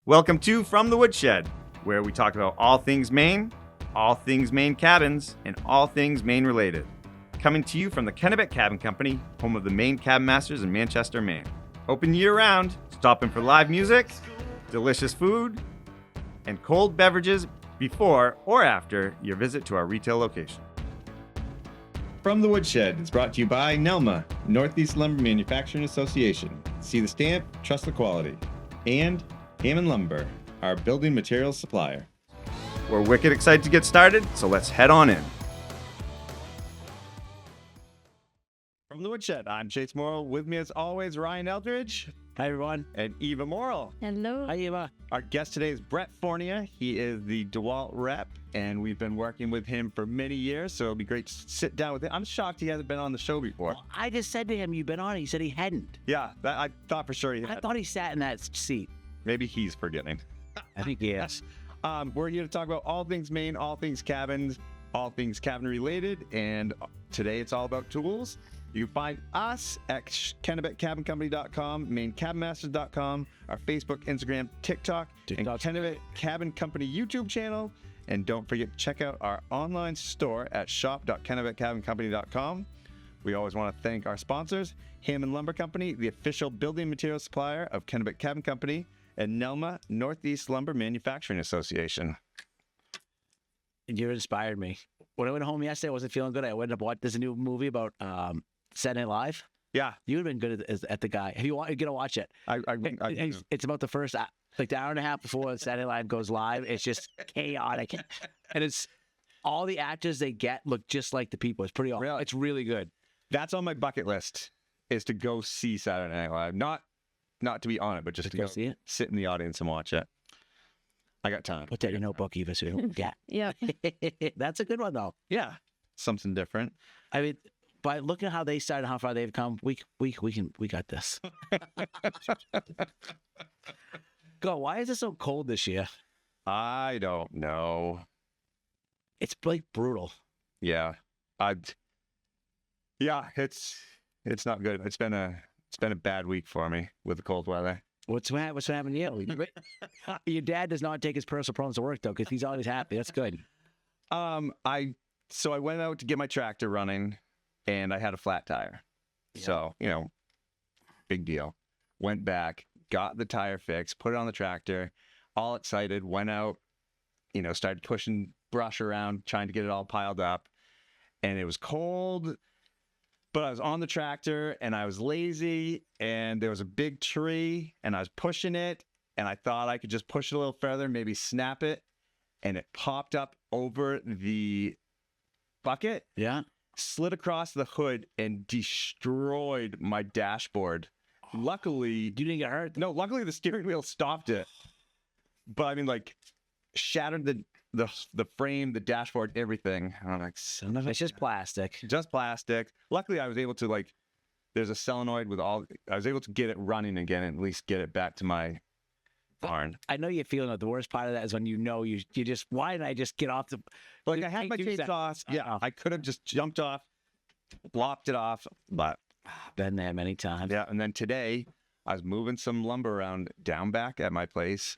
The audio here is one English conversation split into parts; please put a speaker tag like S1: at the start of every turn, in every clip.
S1: Welcome to From the Woodshed, where we talk about all things Maine cabins, and all things Maine related. Coming to you from the Kennebec Cabin Company, home of the Maine Cabin Masters in Manchester, Maine. Open year-round, stopping for live music, delicious food, and cold beverages before or after your visit to our retail location.
S2: From the Woodshed is brought to you by NELMA, Northeast Lumber Manufacturing Association. See the stamp, trust the quality. And Hammond Lumber, our building materials supplier.
S1: We're wicked excited to get started, so let's head on in.
S2: From the Woodshed, I'm Chase Morrill. With me as always, Ryan Eldridge.
S3: Hi, everyone.
S2: And Eva Morrill.
S4: Hello.
S3: Hi, Eva.
S2: Our guest today is Brent Fournier. He is the DeWalt rep, and we've been working with him for many years, so it'll be great to sit down with him. I'm shocked he hasn't been on the show before.
S3: Well, I just said to him, you've been on it. He said he hadn't.
S2: Yeah, I thought for sure he had.
S3: I thought he sat in that seat.
S2: Maybe he's forgetting.
S3: I think he is.
S2: We're here to talk about all things Maine, all things cabins, all things cabin related, and today it's all about tools. You can find us at KennebecCabinCompany.com, MaineCabinMasters.com, our Facebook, Instagram, TikTok, and Kennebec Cabin Company YouTube channel. And don't forget to check out our online store at shop.KennebecCabinCompany.com. We always want to thank our sponsors, Hammond Lumber Company, the official building material supplier of Kennebec Cabin Company, and NELMA, Northeast Lumber Manufacturing Association.
S3: You inspired me. When I went home yesterday, I wasn't feeling good. I went up watched this new movie about Saturday Night Live.
S2: Yeah.
S3: You would have been good at the guy. Have you going to watch it? It's about the first, like the hour and a half before Saturday Night Live goes live. It's just chaotic. And it's all the actors they get look just like the people. It's pretty awesome.
S2: Really?
S3: It's really good.
S2: That's on my bucket list, is to go see Saturday Night Live. Not to be on it, but just to go
S3: see it.
S2: Sit in the audience and watch it. I got time.
S3: Put that in your notebook, Eva. So you don't
S4: Yeah.
S3: That's a good one, though.
S2: Yeah, something different.
S3: I mean, by looking at how they started, how far they've come, we got this. Go. Why is it so cold this year?
S2: I don't know.
S3: It's like brutal.
S2: Yeah, it's not good. It's been a bad week for me with the cold weather.
S3: What's happening to you? Your dad does not take his personal problems to work though, because he's always happy. That's good.
S2: I went out to get my tractor running, and I had a flat tire. Yeah. So big deal. Went back, got the tire fixed, put it on the tractor, all excited. Went out, started pushing brush around, trying to get it all piled up, and it was cold. But I was on the tractor, and I was lazy, and there was a big tree, and I was pushing it, and I thought I could just push it a little further, maybe snap it, and it popped up over the bucket.
S3: Yeah.
S2: Slid across the hood and destroyed my dashboard. Luckily,
S3: you didn't get hurt?
S2: No, luckily the steering wheel stopped it. But I mean, shattered the frame, the dashboard, everything. And I'm like, son of a...
S3: It's just plastic.
S2: Just plastic. Luckily, I was able to there's a solenoid with I was able to get it running again and at least get it back to my barn.
S3: I know you're feeling it. The worst part of that is when you just, why didn't I just get off the...
S2: I had my chainsaw. Yeah, I could have just jumped off, lopped it off, but...
S3: Been there many times.
S2: Yeah, and then today, I was moving some lumber around down back at my place,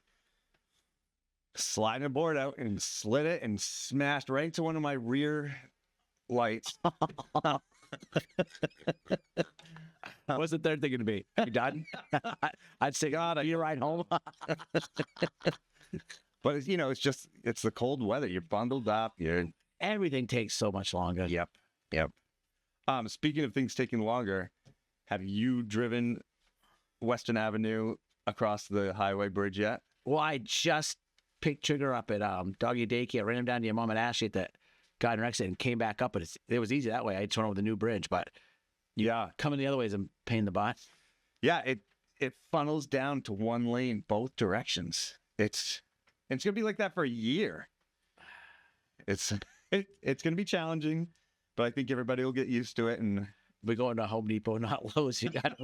S2: sliding a board out and slid it and smashed right into one of my rear lights.
S3: What's the third thing going to be? You done? I'd say, God, you ride home.
S2: But it's the cold weather. You're bundled up.
S3: Everything takes so much longer.
S2: Yep. Speaking of things taking longer, have you driven Western Avenue across the highway bridge yet?
S3: Well, I just picked Trigger up at Doggy Daycare, ran him down to your mom and Ashley at the Garden Rec and came back up. But it was easy that way. I just went over the new bridge, but coming the other way is a pain in the butt. Yeah,
S2: it funnels down to one lane both directions. It's gonna be like that for a year. It's gonna be challenging. But I think everybody will get used to it, and
S3: we're going to Home Depot, not Lowe's. You got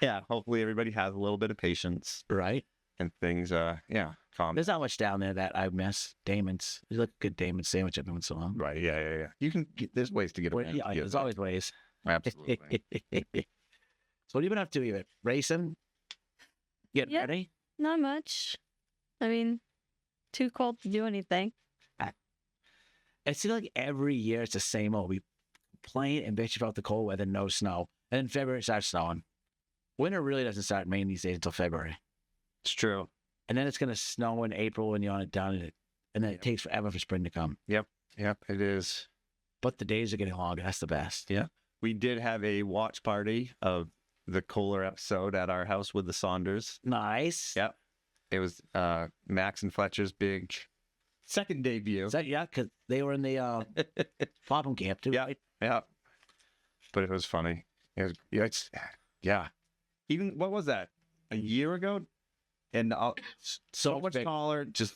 S2: yeah. Hopefully, everybody has a little bit of patience,
S3: right?
S2: And things, calm.
S3: There's not much down there that I miss. Damon's. There's a good Damon sandwich every once in a while.
S2: Right? Yeah. You can. There's ways to get around.
S3: Yeah, there's always ways.
S2: Absolutely.
S3: So what have you been up to? You racing? Getting ready?
S4: Not much. I mean, too cold to do anything.
S3: It seems like every year it's the same old. We complain and bitch about the cold weather, no snow. And then February it starts snowing. Winter really doesn't start in Maine these days until February.
S2: It's true.
S3: And then it's going to snow in April when you're on it down in it. And then it takes forever for spring to come.
S2: Yep, it is.
S3: But the days are getting longer. That's the best.
S2: Yeah. We did have a watch party of the Kohler episode at our house with the Saunders.
S3: Nice.
S2: Yep. It was Max and Fletcher's big second debut.
S3: Is that, yeah, because they were in the Popham camp too,
S2: Yeah.
S3: right?
S2: Yeah. But it was funny. Yeah. Even, what was that? A year ago? And so much
S3: big.
S2: taller, just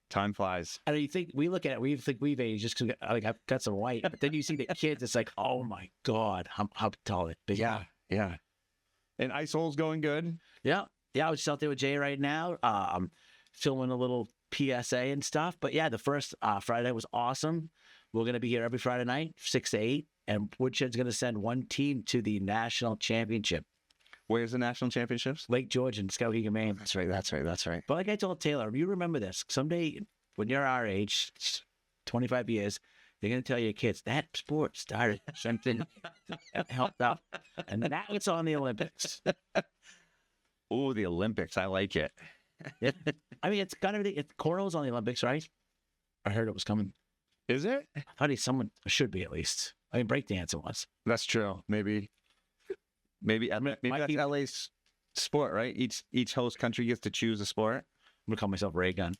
S2: time flies.
S3: And you think, we look at it, we think we've aged just because I've got some white. But then you see the kids, it's like, oh my God, how tall it is.
S2: Yeah. And Ice Hole's going good.
S3: Yeah. I was just out there with Jay right now, filming a little PSA and stuff. But yeah, the first Friday night was awesome. We're going to be here every Friday night, 6 to 8. And Woodshed's going to send one team to the national championship.
S2: Where's the national championships?
S3: Lake George and Skowhegan, Maine.
S2: That's right.
S3: But like I told Taylor, you remember this. Someday, when you're our age, 25 years, you're going to tell your kids, that sport started something that helped out. And now it's on the Olympics.
S2: Oh, the Olympics. I like it.
S3: I mean, it's got everything. Coral's on the Olympics, right? I heard it was coming.
S2: Is it?
S3: I thought someone should be at least. I mean, breakdancing was.
S2: That's true. Maybe that's LA's sport, right? Each host country gets to choose a sport.
S3: I'm gonna call myself Ray Gun.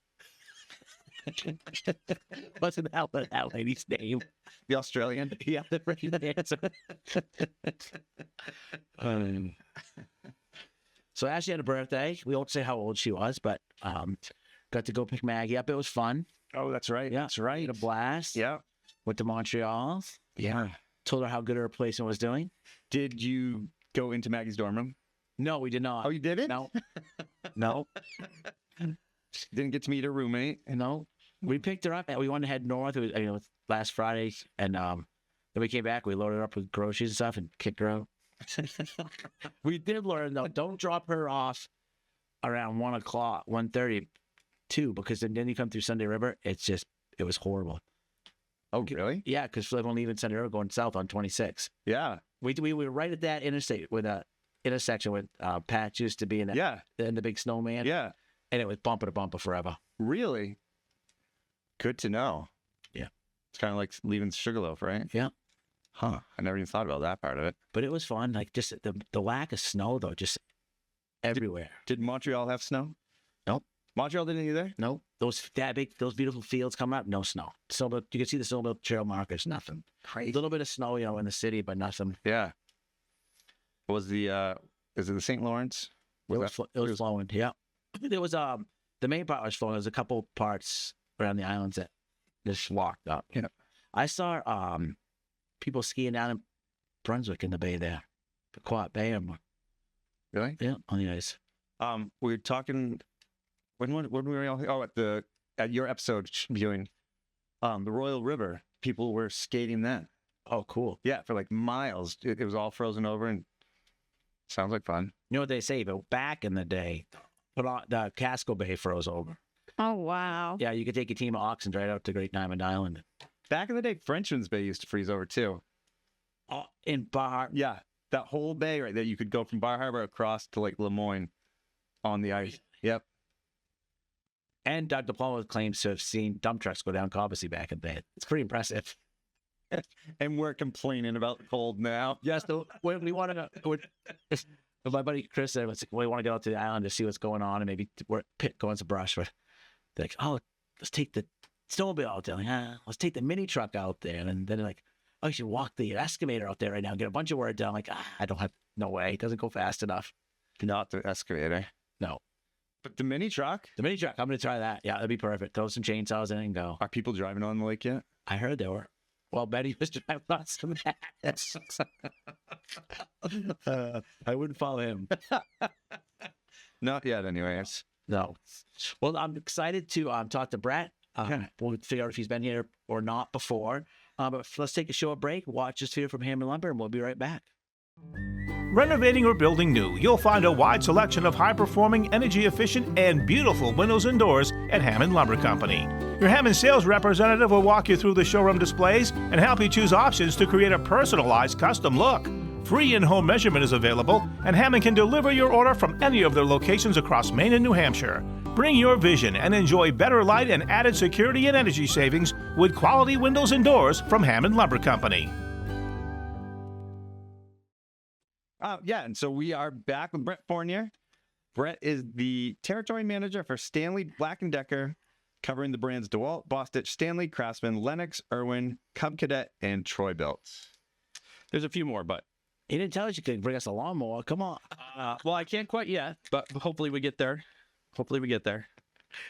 S3: Wasn't that lady's name?
S2: The Australian.
S3: Yeah, the breakdancer. So Ashley had a birthday. We won't say how old she was, but got to go pick Maggie up. It was fun.
S2: Oh, that's right.
S3: Yeah,
S2: That's right.
S3: Had a blast.
S2: Yeah.
S3: Went to Montreal.
S2: Yeah.
S3: Told her how good her placement was doing.
S2: Did you go into Maggie's dorm room?
S3: No, we did not.
S2: Oh, you didn't?
S3: No. No.
S2: Didn't get to meet her roommate?
S3: No. We picked her up and we wanted to head north. It was last Friday. And then we came back. We loaded her up with groceries and stuff and kicked her out. We did learn, though, don't drop her off around 1 o'clock, 1:30, 2, because then you come through Sunday River. It was horrible.
S2: Oh, really?
S3: Yeah, because everyone leaving Sunday River going south on 26.
S2: Yeah.
S3: We were right at that interstate with a intersection with Pat used to be in the big snowman.
S2: Yeah.
S3: And it was bumper to bumper forever.
S2: Really? Good to know.
S3: Yeah.
S2: It's kind of like leaving Sugarloaf, right?
S3: Yeah.
S2: Huh. I never even thought about that part of it.
S3: But it was fun. Like just the lack of snow though, just everywhere.
S2: Did Montreal have snow?
S3: Nope.
S2: Montreal didn't either?
S3: Nope. Those beautiful fields coming up, no snow. So you can see the snowmobile trail markers, nothing.
S2: Crazy.
S3: A little bit of snow, in the city, but nothing.
S2: Yeah. Was is it the St. Lawrence?
S3: It was flowing, yeah. There was the main part was flowing. There was a couple parts around the islands that just locked up.
S2: Yeah.
S3: I saw people skiing down in Brunswick in the bay there. The Quiet Bay.
S2: Really?
S3: Yeah, on the ice.
S2: We were talking when we were all at your episode viewing the Royal River. People were skating that.
S3: Oh, cool.
S2: Yeah, for like miles. It was all frozen over and sounds like fun.
S3: You know what they say? But back in the day, the Casco Bay froze over.
S4: Oh, wow.
S3: Yeah, you could take your team of oxen right out to Great Diamond Island.
S2: Back in the day, Frenchman's Bay used to freeze over too.
S3: In Bar.
S2: Yeah, that whole bay right there. You could go from Bar Harbor across to Lake Lemoyne on the ice. Yep.
S3: And Doug DePalma claims to have seen dump trucks go down Cobbessy back in the day. It's pretty impressive.
S2: And we're complaining about the cold now.
S3: Yes, when we want to. My buddy Chris said, we want to get out to the island to see what's going on and maybe go on some brush. But they're like, oh, let's take the snowmobile out there. Like, let's take the mini truck out there. And then they're like, oh, you should walk the excavator out there right now and get a bunch of work done. I'm like, I don't have, no way. It doesn't go fast enough.
S2: Not the excavator.
S3: No.
S2: But the mini truck?
S3: The mini truck. I'm going to try that. Yeah, that'd be perfect. Throw some chainsaws in and go.
S2: Are people driving on the lake yet?
S3: I heard there were. Well, Betty was driving lots of that. I wouldn't follow him.
S2: Not yet, anyways.
S3: No. Well, I'm excited to talk to Brent. We'll figure out if he's been here or not before. But let's take a short break. Watch this video from Hammer Lumber, and we'll be right back.
S5: Renovating or building new, you'll find a wide selection of high-performing, energy-efficient, and beautiful windows and doors at Hammond Lumber Company. Your Hammond sales representative will walk you through the showroom displays and help you choose options to create a personalized custom look. Free in-home measurement is available, and Hammond can deliver your order from any of their locations across Maine and New Hampshire. Bring your vision and enjoy better light and added security and energy savings with quality windows and doors from Hammond Lumber Company.
S2: Yeah, and so we are back with Brent Fournier. Brent is the territory manager for Stanley Black & Decker, covering the brands DeWalt, Bostitch, Stanley, Craftsman, Lennox, Irwin, Cub Cadet, and Troy Built.
S6: There's a few more, but
S3: He didn't tell us you could bring us a lawnmower. Come on.
S6: well, I can't quite yet, but hopefully we get there. Hopefully we get there.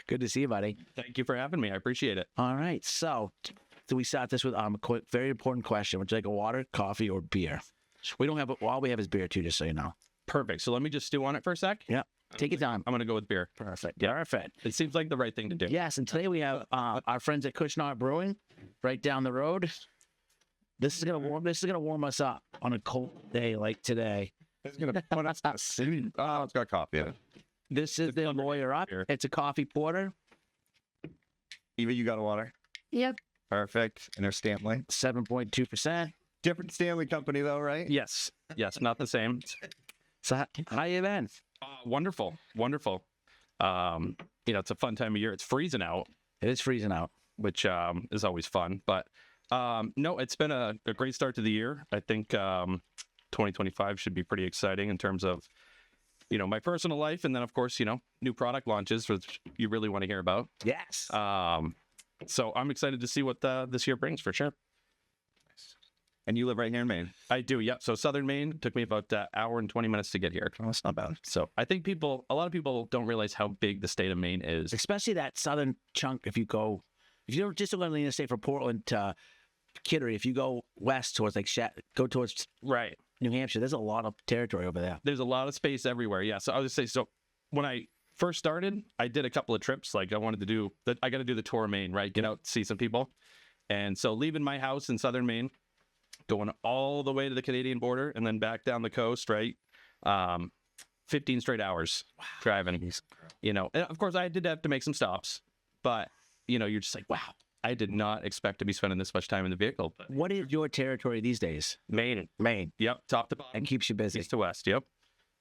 S3: Good to see you, buddy.
S6: Thank you for having me. I appreciate it.
S3: All right. So, do we start this with a very important question? Would you like a water, coffee, or beer? We don't have all we have is beer too, just so you know.
S6: Perfect. So let me just stew on it for a sec.
S3: Yeah. Take your time.
S6: I'm going to go with beer.
S3: Perfect.
S6: Yeah.
S3: Perfect.
S6: It seems like the right thing to do.
S3: Yes, and today we have our friends at Cushionart Brewing, right down the road. This is gonna warm us up on a cold day like today.
S2: It's gonna put us to sleep. Oh, it's got coffee in it.
S3: This is the lawyer up. It's a coffee porter,
S2: Eva, you got a water?
S4: Yep.
S2: Perfect. And there's Stanley.
S3: 7.2%.
S2: Different Stanley company though, right?
S6: Yes. Yes. Not the same.
S3: So how you been?
S6: Wonderful. Wonderful. It's a fun time of year. It's freezing out,
S3: It is freezing out.
S6: which is always fun. But no, it's been a great start to the year. I think 2025 should be pretty exciting in terms of, my personal life. And then, of course, new product launches, which you really want to hear about.
S3: Yes.
S6: So I'm excited to see what this year brings for sure.
S2: And you live right here in Maine.
S6: I do. Yep. So Southern Maine took me about an hour and 20 minutes to get here.
S2: Oh, that's not bad.
S6: So I think a lot of people don't realize how big the state of Maine is.
S3: Especially that southern chunk. If you're just going to the interstate from Portland to Kittery, if you go west towards go towards
S6: Right.
S3: New Hampshire, there's a lot of territory over there.
S6: There's a lot of space everywhere. Yeah. So I was just say, so when I first started, I did a couple of trips. Like I wanted to do that. I got to do the tour of Maine, right? Get out, see some people. And so leaving my house in Southern Maine, going all the way to the Canadian border and then back down the coast, right? 15 straight hours driving, and of course I did have to make some stops, but you're just like, wow, I did not expect to be spending this much time in the vehicle. But
S3: What is your territory these days?
S6: Maine. Yep. Top to bottom.
S3: And keeps you busy.
S6: East to west. Yep.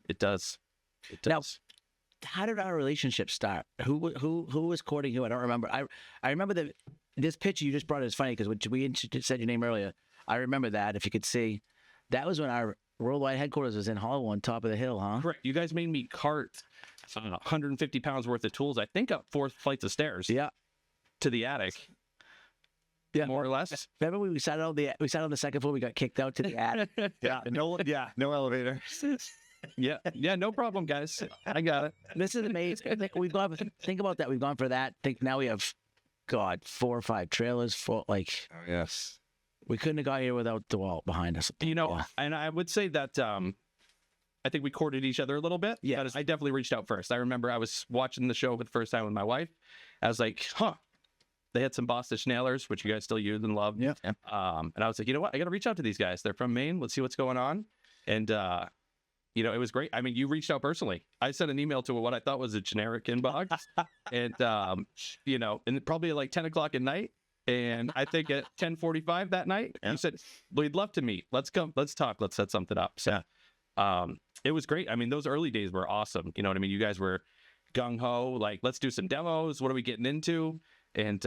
S6: It does. It does.
S3: Now, how did our relationship start? Who was courting who? I don't remember. I remember this picture you just brought is funny because we said your name earlier. I remember that. If you could see, that was when our worldwide headquarters was in Hollywood, on top of the hill, huh?
S6: Correct. You guys made me cart 150 pounds worth of tools. I think up 4 flights of stairs.
S3: Yeah.
S6: To the attic.
S3: Yeah.
S6: More or less.
S3: Remember we sat on the second floor. We got kicked out to the attic.
S2: No elevator.
S6: Yeah. No problem, guys. I got it.
S3: This is amazing. Think about that. We've gone for that. Think now we have, 4 or 5 trailers full.
S2: Oh, yes.
S3: We couldn't have got here without DeWalt behind us. Yeah.
S6: And I would say that I think we courted each other a little bit.
S3: Yeah.
S6: I definitely reached out first. I remember I was watching the show for the first time with my wife. I was like, they had some Bostitch nailers, which you guys still use and love.
S3: Yeah.
S6: And I was like, you know what? I got to reach out to these guys. They're from Maine. Let's see what's going on. And, it was great. I mean, you reached out personally. I sent an email to what I thought was a generic inbox. And, and probably like 10 o'clock at night. And I think at 10:45 that night, you said, we'd love to meet. Let's come. Let's talk. Let's set something up. So it was great. I mean, those early days were awesome. You know what I mean? You guys were gung-ho, like, let's do some demos. What are we getting into? And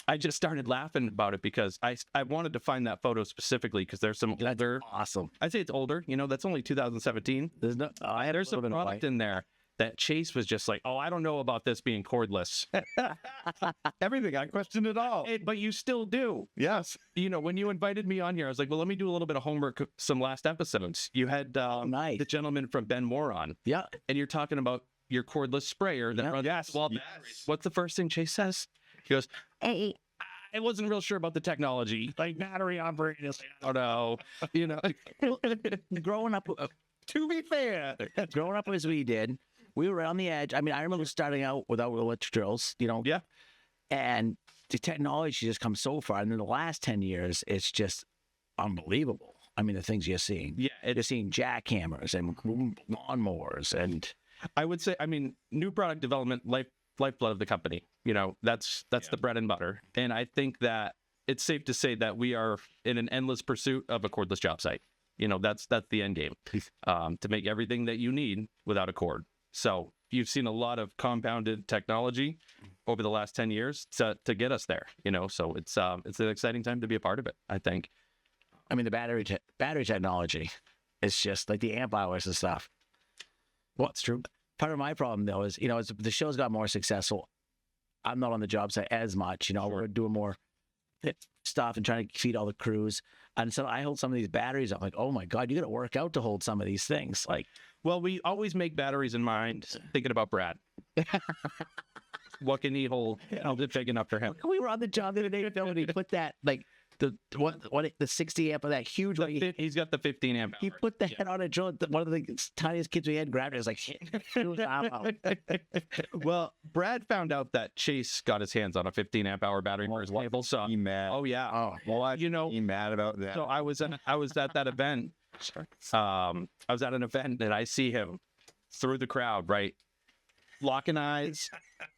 S6: I just started laughing about it because I wanted to find that photo specifically because there's some older.
S3: Awesome.
S6: I'd say it's older. That's only 2017.
S3: There's
S6: some product in there that Chase was just like, oh, I don't know about this being cordless.
S2: Everything. I questioned it all.
S6: But you still do.
S2: Yes.
S6: When you invited me on here, I was like, well, let me do a little bit of homework. Some last episodes. You had
S3: nice.
S6: The gentleman from Ben Moore on.
S3: Yeah.
S6: And you're talking about your cordless sprayer that runs wall batteries. What's the first thing Chase says? He goes,
S4: Hey.
S6: I wasn't real sure about the technology. Like battery operated. I don't know.
S3: Growing up,
S6: To be fair.
S3: growing up as we did, we were on the edge. I mean, I remember starting out without electric drills,
S6: Yeah.
S3: And the technology just comes so far. And in the last 10 years, it's just unbelievable. I mean, the things you're seeing.
S6: Yeah,
S3: You're seeing jackhammers and lawnmowers, and
S6: I would say, I mean, new product development, lifeblood of the company. You know, that's the bread and butter. And I think that it's safe to say that we are in an endless pursuit of a cordless job site. You know, that's the end game, to make everything that you need without a cord. So you've seen a lot of compounded technology over the last 10 years to get us there, you know, so it's an exciting time to be a part of it, I think.
S3: I mean, the battery technology is just like the amp hours and stuff. Well, it's true. Part of my problem, though, is, you know, as the show's got more successful, I'm not on the job site as much. You know, we're doing more stuff and trying to feed all the crews. And so I hold some of these batteries. I'm like, oh my God, you got to work out to hold some of these things. Like,
S6: well, we always make batteries in mind, thinking about Brad. What can he hold? How's it big enough for him?
S3: We were on the job the other day, Phil, and he put that, like, the 60 amp of that huge one.
S6: He's got the 15 amp hour.
S3: He put that on a drill. One of the tiniest kids we had grabbed it. It was like,
S6: well, Brad found out that Chase got his hands on a 15 amp hour battery for his table. So
S2: He mad.
S6: oh yeah.
S2: Oh, well,
S6: You know,
S2: he mad about that.
S6: so I was at that event. I was at an event and I see him through the crowd, right? Locking eyes,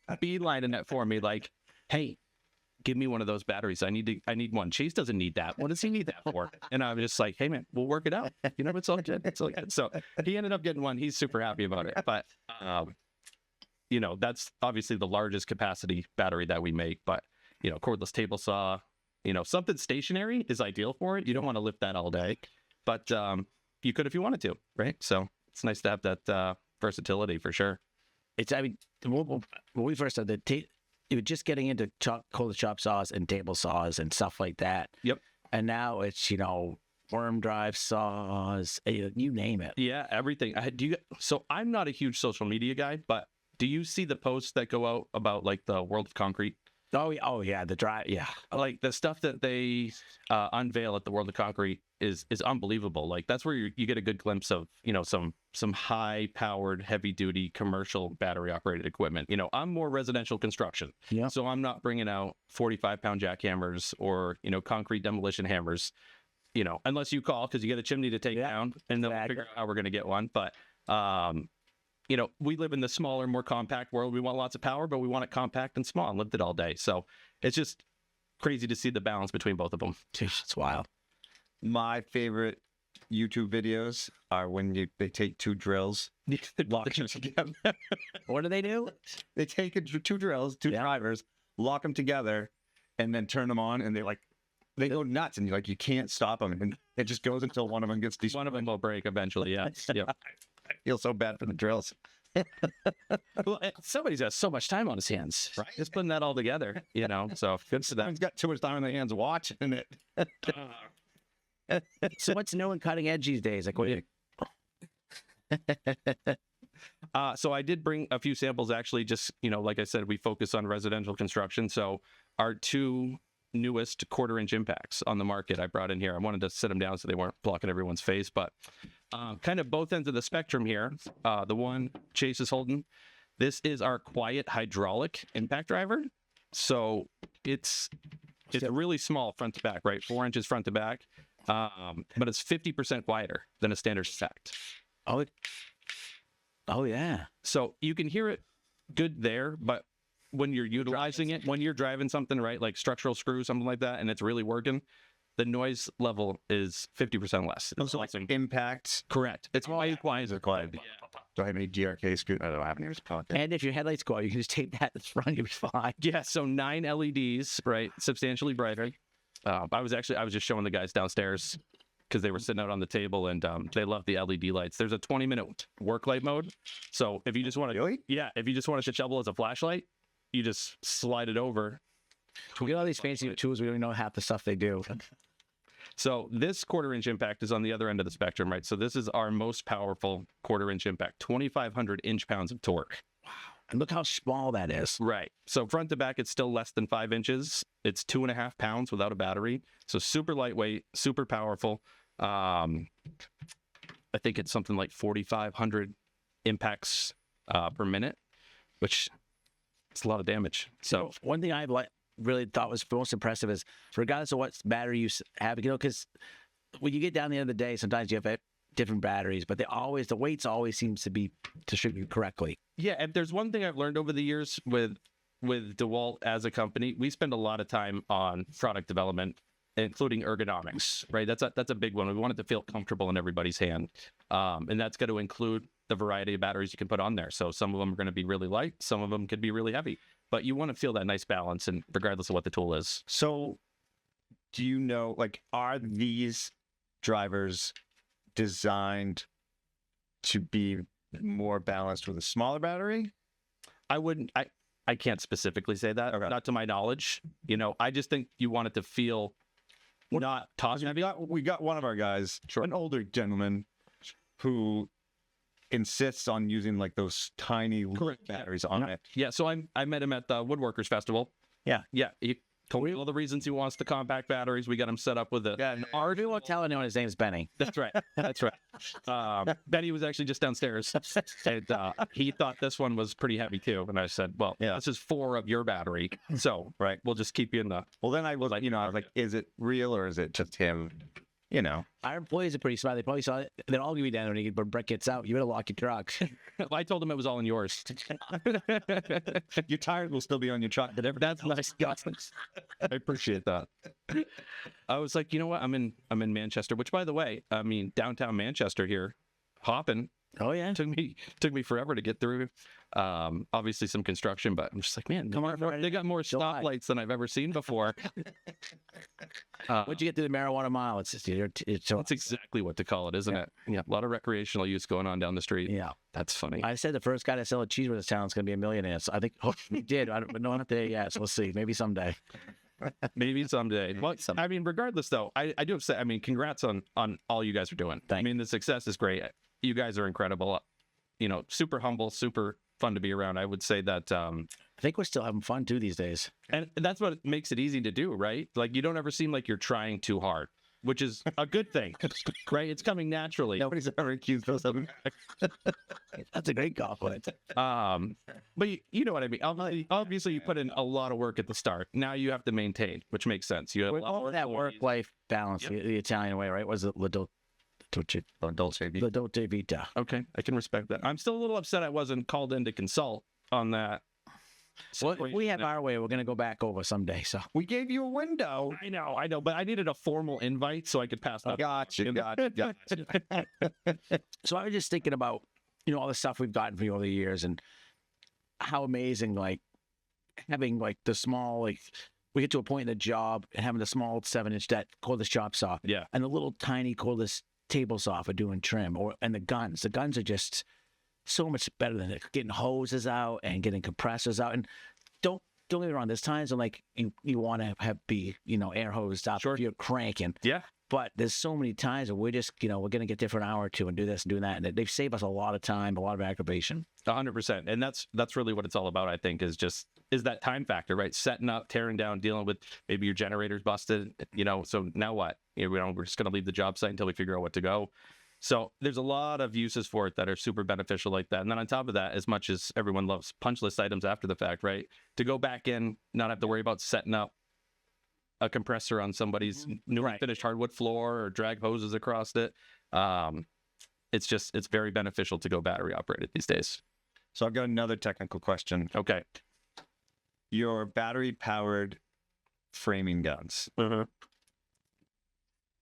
S6: beelining it for me, like, hey, give me one of those batteries. I need one. Chase doesn't need that. What does he need that for? And I'm just like, hey man, we'll work it out. You know, it's all good. It's all good. So he ended up getting one. He's super happy about it. But you know, that's obviously the largest capacity battery that we make. But you know, cordless table saw, you know, something stationary is ideal for it. You don't want to lift that all day, but you could if you wanted to, right? So it's nice to have that versatility for sure.
S3: it's, I mean, when we first started, you were just getting into cordless chop saws and table saws and stuff like that.
S6: Yep.
S3: And now it's, you know, worm drive saws, you name it.
S6: Yeah, everything. So I'm not a huge social media guy, but do you see the posts that go out about like the world of concrete?
S3: Oh yeah, the drive. Yeah,
S6: like the stuff that they unveil at the World of Concrete is unbelievable. Like that's where you get a good glimpse of, you know, some high powered, heavy duty commercial battery operated equipment. You know, I'm more residential construction,
S3: yeah.
S6: So I'm not bringing out 45-pound jackhammers or, you know, concrete demolition hammers. You know, unless you call because you get a chimney to take down, and then we'll figure out how we're going to get one. But you know, we live in the smaller, more compact world. We want lots of power, but we want it compact and small and lived it all day. So it's just crazy to see the balance between both of them.
S3: It's wild.
S2: My favorite YouTube videos are when they take two drills, lock them together.
S3: What do they do?
S2: They take two drills, two drivers, lock them together, and then turn them on, and they go nuts, and you can't stop them, and it just goes until one of them gets destroyed.
S6: One of them will break eventually. Yeah. Yep.
S2: I feel so bad for the drills.
S6: Well, somebody's got so much time on his hands, right? Just putting that all together, you know. So good for them.
S2: Someone's got too much time on their hands watching it.
S3: So what's new and cutting edge these days? Like, what do you?
S6: So I did bring a few samples. Actually, just, you know, like I said, we focus on residential construction. So our two newest 1/4-inch impacts on the market I brought in here. I wanted to sit them down so they weren't blocking everyone's face, but kind of both ends of the spectrum here. The one Chase is holding, this is our quiet hydraulic impact driver. So it's really small front to back, right? 4 inches front to back, but it's 50% quieter than a standard impact.
S3: Oh yeah.
S6: So you can hear it good there, but when you're utilizing it, when you're driving something, right, like structural screw, something like that, and it's really working, the noise level is 50% less.
S2: So like impact.
S6: Correct. It's way quieter.
S2: Quiet. Do I have any GRK screw? I don't have any.
S3: And if your headlights go out, you can just tape that in front. You'll be fine.
S6: Yeah. So 9 LEDs, right, substantially brighter. I was just showing the guys downstairs because they were sitting out on the table, and they love the LED lights. There's a 20-minute work light mode. So if you just want to,
S2: really?
S6: Yeah, if you just want to shovel as a flashlight, you just slide it over.
S3: We get all these fancy tools. We don't even know half the stuff they do.
S6: So this 1/4-inch impact is on the other end of the spectrum, right? So this is our most powerful 1/4-inch impact, 2,500 inch-pounds of torque.
S3: Wow. And look how small that is.
S6: Right. So front to back, it's still less than 5 inches. It's 2.5 pounds without a battery. So super lightweight, super powerful. I think it's something like 4,500 impacts per minute, which it's a lot of damage. So
S3: one thing I really thought was most impressive is, regardless of what battery you have, you know, because when you get down the end of the day, sometimes you have different batteries, but the weights always seems to be distributed correctly.
S6: Yeah, and there's one thing I've learned over the years with DeWalt as a company, we spend a lot of time on product development, including ergonomics, right? That's a big one. We want it to feel comfortable in everybody's hand, and that's going to include the variety of batteries you can put on there. So some of them are going to be really light, some of them could be really heavy, but you want to feel that nice balance, and regardless of what the tool is.
S2: So, do you know, like, are these drivers designed to be more balanced with a smaller battery?
S6: I can't specifically say that, not to my knowledge. I just think you want it to feel not tossing.
S2: We got one of our guys, an older gentleman, who insists on using like those tiny batteries on it.
S6: Yeah, so I met him at the Woodworkers Festival.
S3: Yeah.
S6: He told me all the reasons he wants the compact batteries. We got him set up with an RD.
S3: We won't tell anyone his name's Benny.
S6: That's right. That's right. Benny was actually just downstairs, and he thought this one was pretty heavy too. And I said, "Well, this is 4 of your battery, so we'll just keep you in the."
S2: Well, then I was like, I was like, is it real or is it just him?
S3: Our employees are pretty smart. They probably saw it. They're all gonna be down when Brent gets out. You better lock your truck.
S6: I told him it was all in yours.
S2: Your tires will still be on your truck.
S6: That's nice. I appreciate that. I was like, you know what? I'm in Manchester, which, by the way, I mean downtown Manchester here, hopping.
S3: Oh yeah,
S6: took me forever to get through. Obviously some construction, but I'm just like, man, come on, they got more stoplights than I've ever seen before.
S3: What'd you get through the marijuana mile? It's
S6: that's exactly what to call it, isn't it? Yeah, a lot of recreational use going on down the street.
S3: Yeah,
S6: that's funny.
S3: I said the first guy to sell a cheeseburger in this town is going to be a millionaire. So I think he did. I don't know, not there yet. So we'll see. Maybe someday.
S6: Maybe someday. Well, I mean, regardless, though, I do have to say, I mean, congrats on all you guys are doing. I mean, the success is great. You guys are incredible. Super humble, super fun to be around. I would say that.
S3: I think we're still having fun too these days,
S6: and that's what makes it easy to do, right? Like you don't ever seem like you're trying too hard, which is a good thing, right? It's coming naturally.
S3: Nobody's ever accused us of it. That's a great compliment.
S6: But you know what I mean. Obviously, you put in a lot of work at the start. Now you have to maintain, which makes sense. You have a lot
S3: of that work-life balance, the Italian way, right? Was it La Dolce Vita?
S6: Okay, I can respect that. I'm still a little upset I wasn't called in to consult on that.
S3: Well, if we have our way, we're going to go back over someday. So
S2: we gave you a window.
S6: I know, but I needed a formal invite so I could pass that.
S2: Gotcha.
S3: So I was just thinking about, all the stuff we've gotten from you over the years and how amazing, like, having, like, the small, like, we get to a point in the job and having the small 7-inch that cordless chop saw.
S6: Yeah.
S3: And the little tiny cordless table saw for doing trim, and the guns. The guns are just so much better than it. Getting hoses out and getting compressors out. And don't get me wrong, there's times when like you want to be air hosed up if you're cranking.
S6: Yeah.
S3: But there's so many times where we're just we're gonna get there for an hour or two and do this and do that, and they've saved us a lot of time, a lot of aggravation.
S6: 100%, and that's really what it's all about. I think is that time factor, right? Setting up, tearing down, dealing with maybe your generator's busted, So now what? We're just gonna leave the job site until we figure out what to go. So there's a lot of uses for it that are super beneficial like that. And then on top of that, as much as everyone loves punch list items after the fact, right? To go back in, not have to worry about setting up a compressor on somebody's new finished hardwood floor or drag hoses across it. It's very beneficial to go battery operated these days.
S2: So I've got another technical question.
S6: Okay.
S2: Your battery powered framing guns.
S6: Mm-hmm.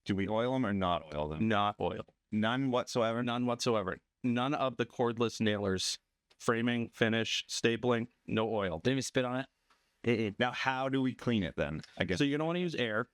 S2: Do we oil them or not oil them?
S6: Not oil.
S2: None whatsoever?
S6: None whatsoever. None of the cordless nailers, framing, finish, stapling, no oil.
S3: Didn't even spit on it?
S2: Now, how do we clean it then? I guess.
S6: So you're going to want to use air.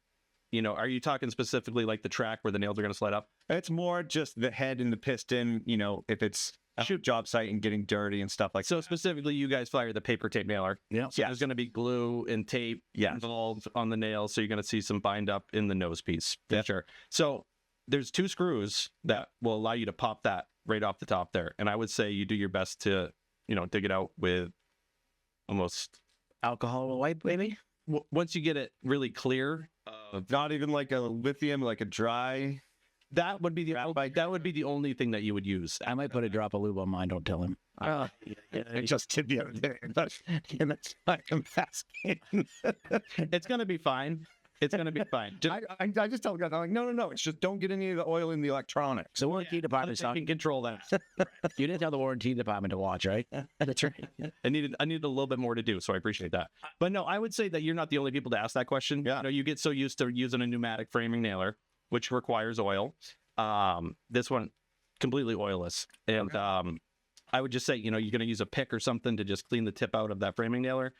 S6: Are you talking specifically like the track where the nails are going to slide up?
S2: It's more just the head and the piston, if it's a job site and getting dirty and stuff like that.
S6: So specifically, you guys fire the paper tape nailer.
S3: Yeah.
S6: So there's going to be glue and tape involved on the nails. So you're going to see some bind up in the nose piece.
S2: Yeah.
S6: Sure. So there's 2 screws that will allow you to pop that right off the top there. And I would say you do your best to, dig it out with almost
S3: alcohol wipe, maybe.
S6: Once you get it really clear,
S2: not even like a lithium, like a dry.
S6: That would be the only thing that you would use.
S3: I might put a drop of lube on mine. Don't tell him.
S2: I just did the other day. That's why I'm asking.
S6: It's gonna be fine. It's gonna be fine. Just,
S2: I just tell guys, I'm like, no. It's just don't get any of the oil in the electronics.
S3: The warranty department's not.
S6: can control that.
S3: You didn't tell the warranty department to watch, right? That's right.
S6: I needed a little bit more to do, so I appreciate that. But no, I would say that you're not the only people to ask that question.
S2: Yeah.
S6: You know, you get so used to using a pneumatic framing nailer, which requires oil. This one completely oilless, and I would just say, you know, you're going to use a pick or something to just clean the tip out of that framing nailer.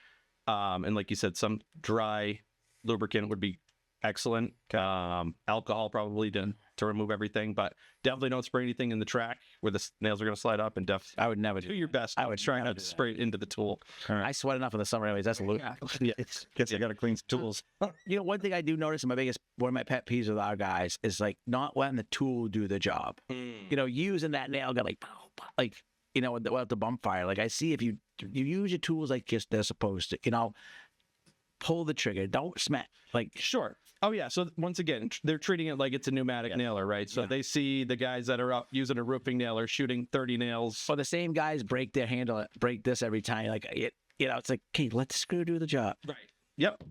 S6: And like you said, some dry lubricant would be excellent. Alcohol probably to remove everything, but definitely don't spray anything in the track where the nails are going to slide up, and
S3: I would never
S6: do your best.
S3: I would
S6: try
S3: never
S6: not
S3: do
S6: to
S3: that.
S6: spray it into the tool.
S3: I sweat enough in the summer, anyways. That's a loop.
S6: Yeah.
S2: Guess I got to clean some tools.
S3: You know, one thing I do notice, and one of my pet peeves with our guys is like not letting the tool do the job. You know, using that nail gun like you know, with the bump fire. Like I see if you use your tools like just they're supposed to, you know, pull the trigger, don't smack. Like
S6: Sure. Oh yeah. So once again, they're treating it like it's a pneumatic nailer, right? So they see the guys that are up using a roofing nailer shooting 30 nails.
S3: or the same guys break their handle, break this every time. Like you know, it's like, okay, let the screw do the job.
S6: Right. Yep.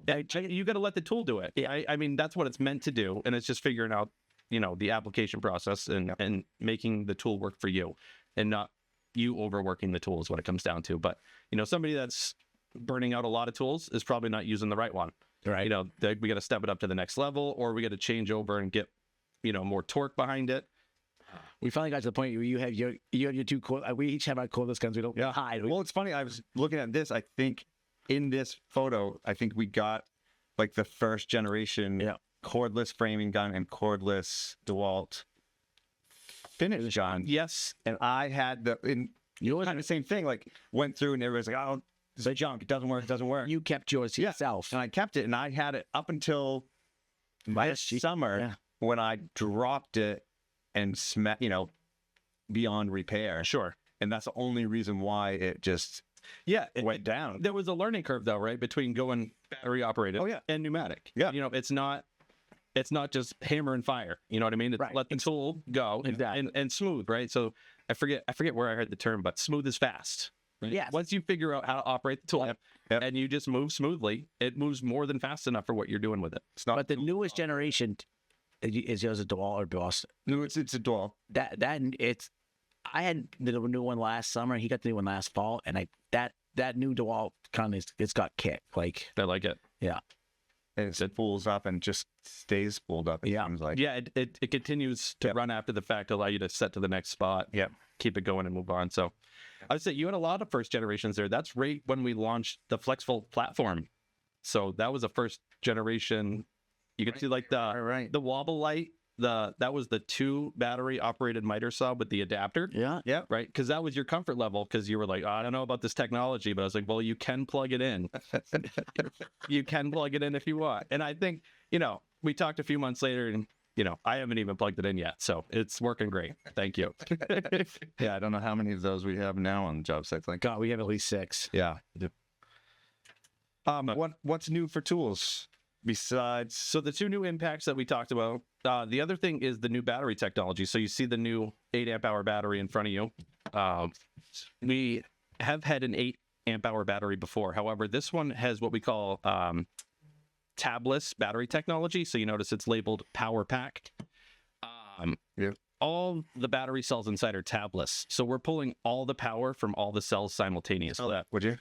S6: You got to let the tool do it.
S3: Yeah.
S6: I mean, that's what it's meant to do, and it's just figuring out, you know, the application process and making the tool work for you, and not you overworking the tool is what it comes down to. But you know, somebody that's burning out a lot of tools is probably not using the right one.
S3: Right.
S6: You know, we got to step it up to the next level, or we got to change over and get, you know, more torque behind it.
S3: We finally got to the point where you have your two we each have our cordless guns. We don't hide.
S2: Well, it's funny. I was looking at this. I think in this photo, I think we got like the first generation cordless framing gun and cordless DeWalt finish gun.
S6: Yes.
S2: And I had
S3: Yours,
S2: kind of the same thing. Like went through and everybody's like, "Oh, this is junk. It doesn't work. It doesn't work."
S3: you kept yours to yourself.
S2: And I kept it, and I had it up until this summer when I dropped it and you know, beyond repair.
S6: Sure.
S2: And that's the only reason why it just
S6: It
S2: went down.
S6: There was a learning curve though, right? Between going battery operated and pneumatic.
S2: Yeah.
S6: You know, it's not just hammer and fire. You know what I mean? It's let the tool go and smooth, right? So I forget where I heard the term, but smooth is fast. Right?
S3: Yes.
S6: Once you figure out how to operate the tool and you just move smoothly, it moves more than fast enough for what you're doing with it.
S2: It's not.
S3: But the newest generation is yours a DeWalt or Boston?
S2: No, it's a DeWalt.
S3: I had the new one last summer. He got the new one last fall, and that new DeWalt kind of it's got kick. Like
S6: I like it.
S3: Yeah.
S2: And it spools up and just stays spooled up. It seems like.
S6: Yeah, it continues to run after the fact, allow you to set to the next spot. Yeah, keep it going and move on. So I would say you had a lot of first generations there. That's right when we launched the FlexFold platform. So that was the first generation. You could see like the wobble light. That was the 2 battery operated miter saw with the adapter.
S3: Yeah.
S6: Right. Because that was your comfort level. Because you were like, I don't know about this technology, but I was like, well, you can plug it in. You can plug it in if you want. And I think, you know, we talked a few months later, and you know, I haven't even plugged it in yet, so it's working great. Thank you.
S2: Yeah, I don't know how many of those we have now on job sites. Like,
S3: God, we have at least 6.
S2: Yeah. What's new for tools besides?
S6: So the 2 new impacts that we talked about. The other thing is the new battery technology. So you see the new 8 amp hour battery in front of you. We have had an 8 amp hour battery before. However, this one has what we call tabless battery technology. So you notice it's labeled power pack. All the battery cells inside are tabless. So we're pulling all the power from all the cells simultaneously.
S2: Would you?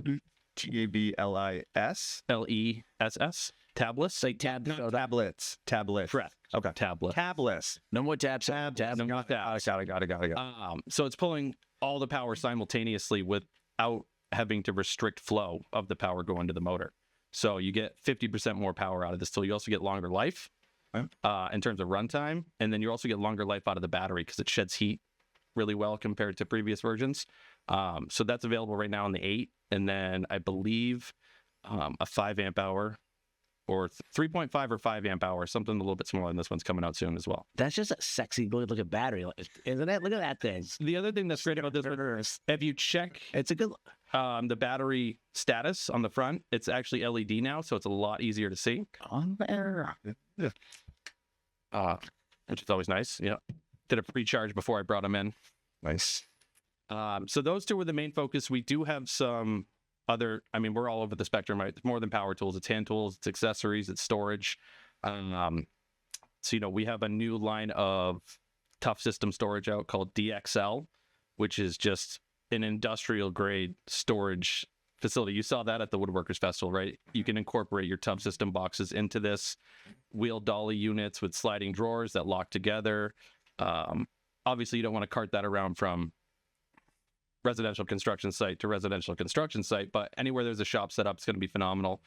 S2: TABLIS?
S6: LESS. Tabless.
S3: Say tab.
S2: No, tablets.
S6: Correct.
S2: Okay.
S6: Tablet.
S2: Tabless.
S3: No more tabs. Tabs.
S6: No, not that.
S2: Got it.
S6: So it's pulling all the power simultaneously without having to restrict flow of the power going to the motor. So you get 50% more power out of this tool. You also get longer life in terms of runtime, and then you also get longer life out of the battery because it sheds heat really well compared to previous versions. So that's available right now in the 8, and then I believe a 5 amp hour or 3.5 or 5 amp hour, something a little bit smaller than this one's coming out soon as well.
S3: That's just a sexy looking battery, isn't it? Look at that thing.
S6: The other thing that's great about this one, if you check
S3: it's a good
S6: the battery status on the front, it's actually LED now, so it's a lot easier to see.
S3: on there.
S6: Which is always nice. Yeah. Did a pre-charge before I brought them in.
S2: Nice.
S6: So those 2 were the main focus. We do have some other, I mean, we're all over the spectrum, right? It's more than power tools. It's hand tools, it's accessories, it's storage. So, we have a new line of tough system storage out called DXL, which is just an industrial grade storage facility. You saw that at the Woodworkers Festival, right? You can incorporate your tub system boxes into this wheel dolly units with sliding drawers that lock together. Obviously, you don't want to cart that around from residential construction site to residential construction site, but anywhere there's a shop set up, it's going to be phenomenal.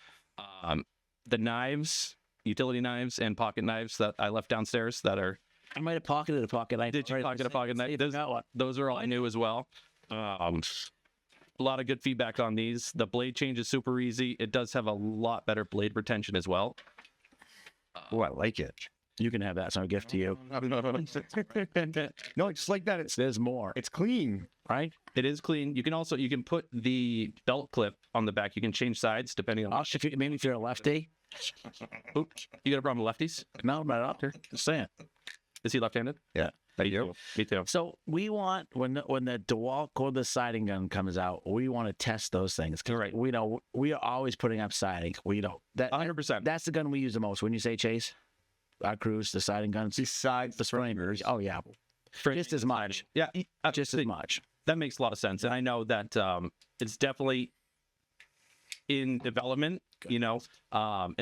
S6: The knives, utility knives and pocket knives that I left downstairs that are...
S3: I might have pocketed a pocket knife.
S6: Did you pocket a pocket knife? Those are all new as well. A lot of good feedback on these. The blade change is super easy. It does have a lot better blade retention as well.
S2: Oh, I like it.
S3: You can have that. It's our gift to you.
S2: No, just like that.
S3: There's more.
S2: It's clean,
S3: right?
S6: It is clean. You can put the belt clip on the back. You can change sides depending on...
S3: Maybe if you're a lefty.
S6: Oop, you got a problem with lefties?
S3: No, I'm not up there. Just saying.
S6: Is he left-handed?
S2: Yeah.
S6: Me too. Me too. So
S3: we want, when the DeWalt cordless siding gun comes out, we want to test those things.
S6: Right.
S3: We know we are always putting up siding. We don't.
S6: 100%.
S3: That's the gun we use the most. When you say, Chase, our crews, the siding guns.
S2: Besides
S3: the framers. Oh, yeah. Just as much.
S6: Yeah.
S3: Just as much.
S6: That makes a lot of sense. And I know that it's definitely in development, and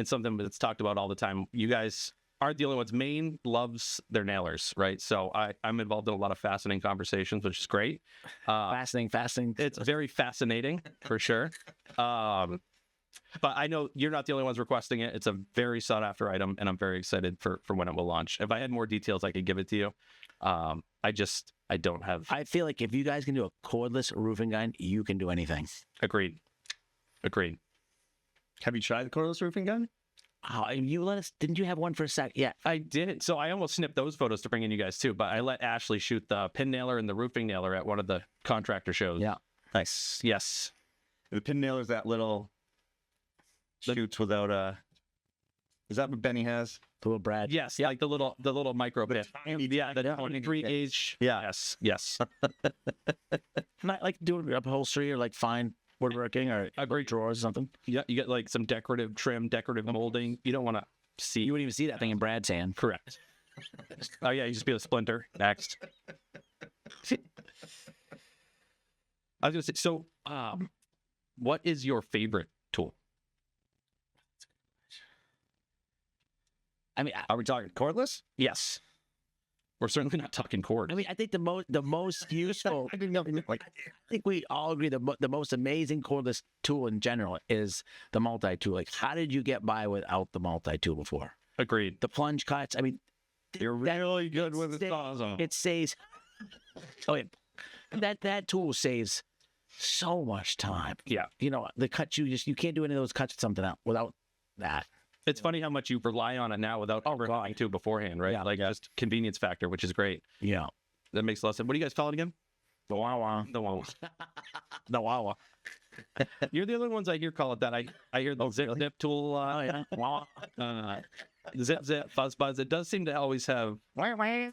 S6: something that's talked about all the time. You guys aren't the only ones. Maine loves their nailers, right? So I'm involved in a lot of fascinating conversations, which is great.
S3: Fascinating.
S6: It's very fascinating, for sure. But I know you're not the only ones requesting it. It's a very sought after item, and I'm very excited for when it will launch. If I had more details, I could give it to you. I don't have...
S3: I feel like if you guys can do a cordless roofing gun, you can do anything.
S6: Agreed.
S2: Have you tried the cordless roofing gun?
S3: Oh, you let us... Didn't you have one for a sec? Yeah.
S6: I did. So I almost snipped those photos to bring in you guys too, but I let Ashley shoot the pin nailer and the roofing nailer at one of the contractor shows.
S3: Yeah.
S2: Nice.
S6: Yes.
S2: The pin nailer is that little shoots without a... Is that what Benny has?
S3: The little Brad.
S6: Yes. Yeah. Like the little micro bit. Yeah. The 23 gauge.
S2: Yeah.
S6: Yes.
S3: Not like doing upholstery or like fine woodworking or drawers or something.
S6: Yeah. You get like some decorative trim, decorative molding. You don't want to see.
S3: You wouldn't even see that thing in Brad's hand.
S6: Correct. Oh yeah. You just be a splinter. Next. I was gonna say. So, what is your favorite tool?
S3: I mean,
S2: are we talking cordless?
S6: Yes. We're certainly not talking cord.
S3: I mean, I think the most useful. I think we all agree the most amazing cordless tool in general is the multi-tool. Like, how did you get by without the multi-tool before?
S6: Agreed.
S3: The plunge cuts. I mean,
S2: you're really good with the saws on.
S3: It saves. Oh yeah, that tool saves so much time.
S6: Yeah.
S3: The cuts you can't do any of those cuts with something else without that.
S6: It's funny how much you rely on it now without having to beforehand, right?
S3: Yeah,
S6: just convenience factor, which is great.
S3: Yeah.
S6: That makes a lot of sense. What do you guys call it again?
S3: The Wawa.
S6: The Wawa.
S3: The Wawa.
S6: You're the only ones I hear call it that. I hear the zip tool.
S3: Oh, yeah. Wawa.
S6: Zip, fuzz, buzz. It does seem to always have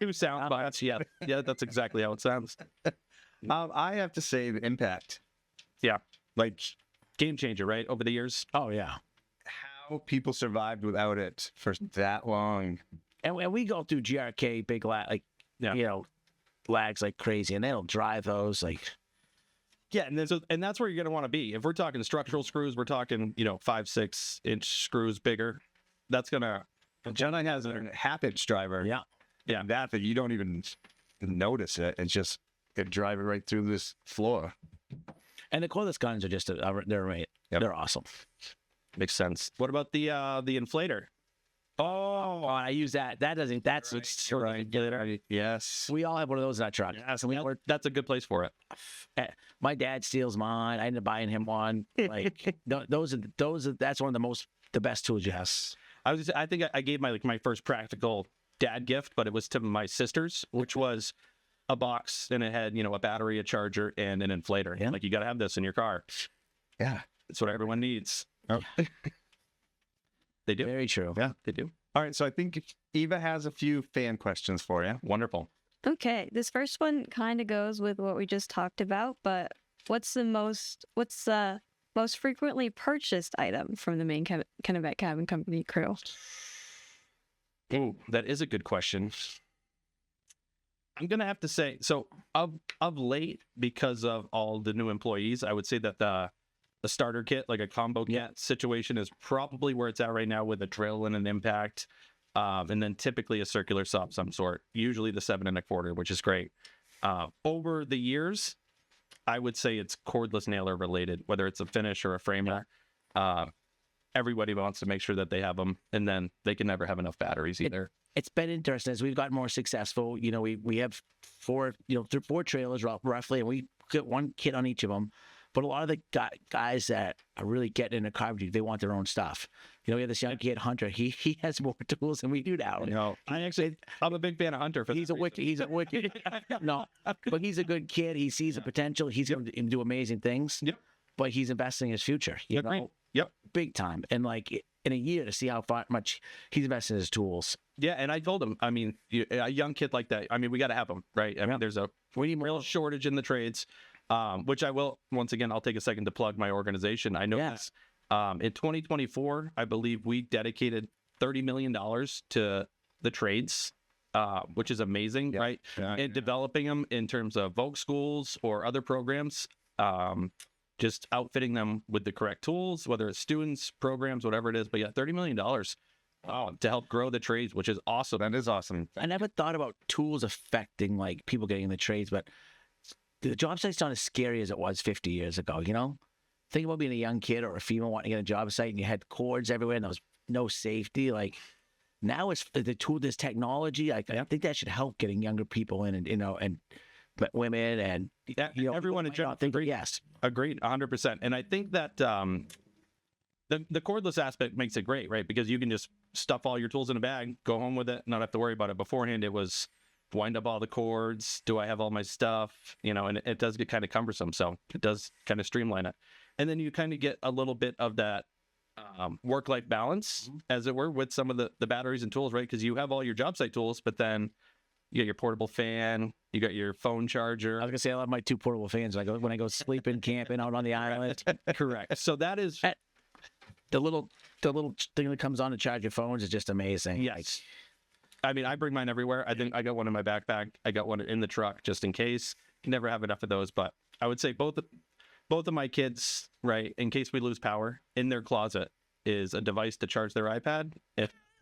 S6: two sound bites. Yeah, that's exactly how it sounds.
S2: I have to say the impact.
S6: Yeah.
S2: Like,
S6: game changer, right? Over the years.
S3: Oh, yeah.
S2: How people survived without it for that long.
S3: And we go through GRK big lags like crazy, and they'll drive those like.
S6: Yeah, and that's where you're gonna want to be. If we're talking structural screws, we're talking 5-6 inch screws bigger. That's gonna.
S2: Jedi has a half-inch driver.
S3: Yeah,
S2: yeah. That you don't even notice it. It's just it drive it right through this floor.
S3: And the cordless guns are just they're awesome.
S6: Makes sense. What about the inflator?
S3: Oh, I use that. That's what's
S2: right. Yes.
S3: We all have one of those in our truck.
S6: Yes, that's a good place for it.
S3: My dad steals mine. I ended up buying him one. Like those are that's one of the best tools you have.
S6: I think I gave my first practical dad gift, but it was to my sisters, which was a box, and it had a battery, a charger, and an inflator.
S3: Yeah.
S6: Like, you got to have this in your car.
S2: Yeah,
S6: it's what everyone needs.
S2: Oh.
S6: They do.
S3: Very true.
S6: Yeah, they do.
S2: All right, so I think Eva has a few fan questions for you.
S6: Wonderful.
S4: Okay, this first one kind of goes with what we just talked about, but what's the most frequently purchased item from the Maine Kennebec Cabin Company crew?
S6: Oh, that is a good question. I'm gonna have to say, so of late, because of all the new employees, I would say that the starter kit, like a combo kit situation, is probably where it's at right now, with a drill and an impact, and then typically a circular saw of some sort. Usually the 7 1/4, which is great. Over the years, I would say it's cordless nailer related, whether it's a finish or a framer. Everybody wants to make sure that they have them, and then they can never have enough batteries either.
S3: It's been interesting as we've gotten more successful. You know, we have 4 trailers roughly, and we get one kit on each of them. But a lot of the guys that are really getting into carpentry, they want their own stuff. You know, we have this young kid, Hunter. He has more tools than we do now.
S6: You know, I'm a big fan of Hunter.
S3: He's a wicked. No, but he's a good kid. He sees the potential. He's going to do amazing things.
S6: Yep.
S3: But he's investing in his future. You know,
S6: Yep.
S3: Big time. And like in a year to see how much he's invested in his tools.
S6: Yeah, and I told him, I mean, a young kid like that, I mean, we got to have them, right? I mean, there's a real shortage in the trades, which I will, once again, I'll take a second to plug my organization. I know this. In 2024, I believe we dedicated $30 million to the trades, which is amazing, right? And developing them in terms of Vogue schools or other programs, just outfitting them with the correct tools, whether it's students, programs, whatever it is. But yeah, $30 million to help grow the trades, which is awesome.
S2: That is awesome.
S3: I never thought about tools affecting like people getting in the trades, but the job site's not as scary as it was 50 years ago, you know? Think about being a young kid or a female wanting to get a job site and you had cords everywhere and there was no safety. Like now it's the tool, this technology. I think that should help getting younger people in, and you know, and women and
S6: everyone in general.
S3: Yes,
S6: agreed, 100%. And I think that the cordless aspect makes it great, right? Because you can just stuff all your tools in a bag, go home with it, not have to worry about it. Beforehand, it was wind up all the cords. Do I have all my stuff? You know, and it does get kind of cumbersome. So it does kind of streamline it. And then you kind of get a little bit of that work-life balance, as it were, with some of the batteries and tools, right? Because you have all your job site tools, but then you got your portable fan, you got your phone charger.
S3: I was gonna say I love my 2 portable fans when I go sleeping, camping out on the island.
S6: Correct. So that is
S3: the little thing that comes on to charge your phones is just amazing.
S6: Yes. I mean, I bring mine everywhere. I think I got one in my backpack. I got one in the truck just in case. You never have enough of those, but I would say both of my kids, right, in case we lose power, in their closet is a device to charge their iPad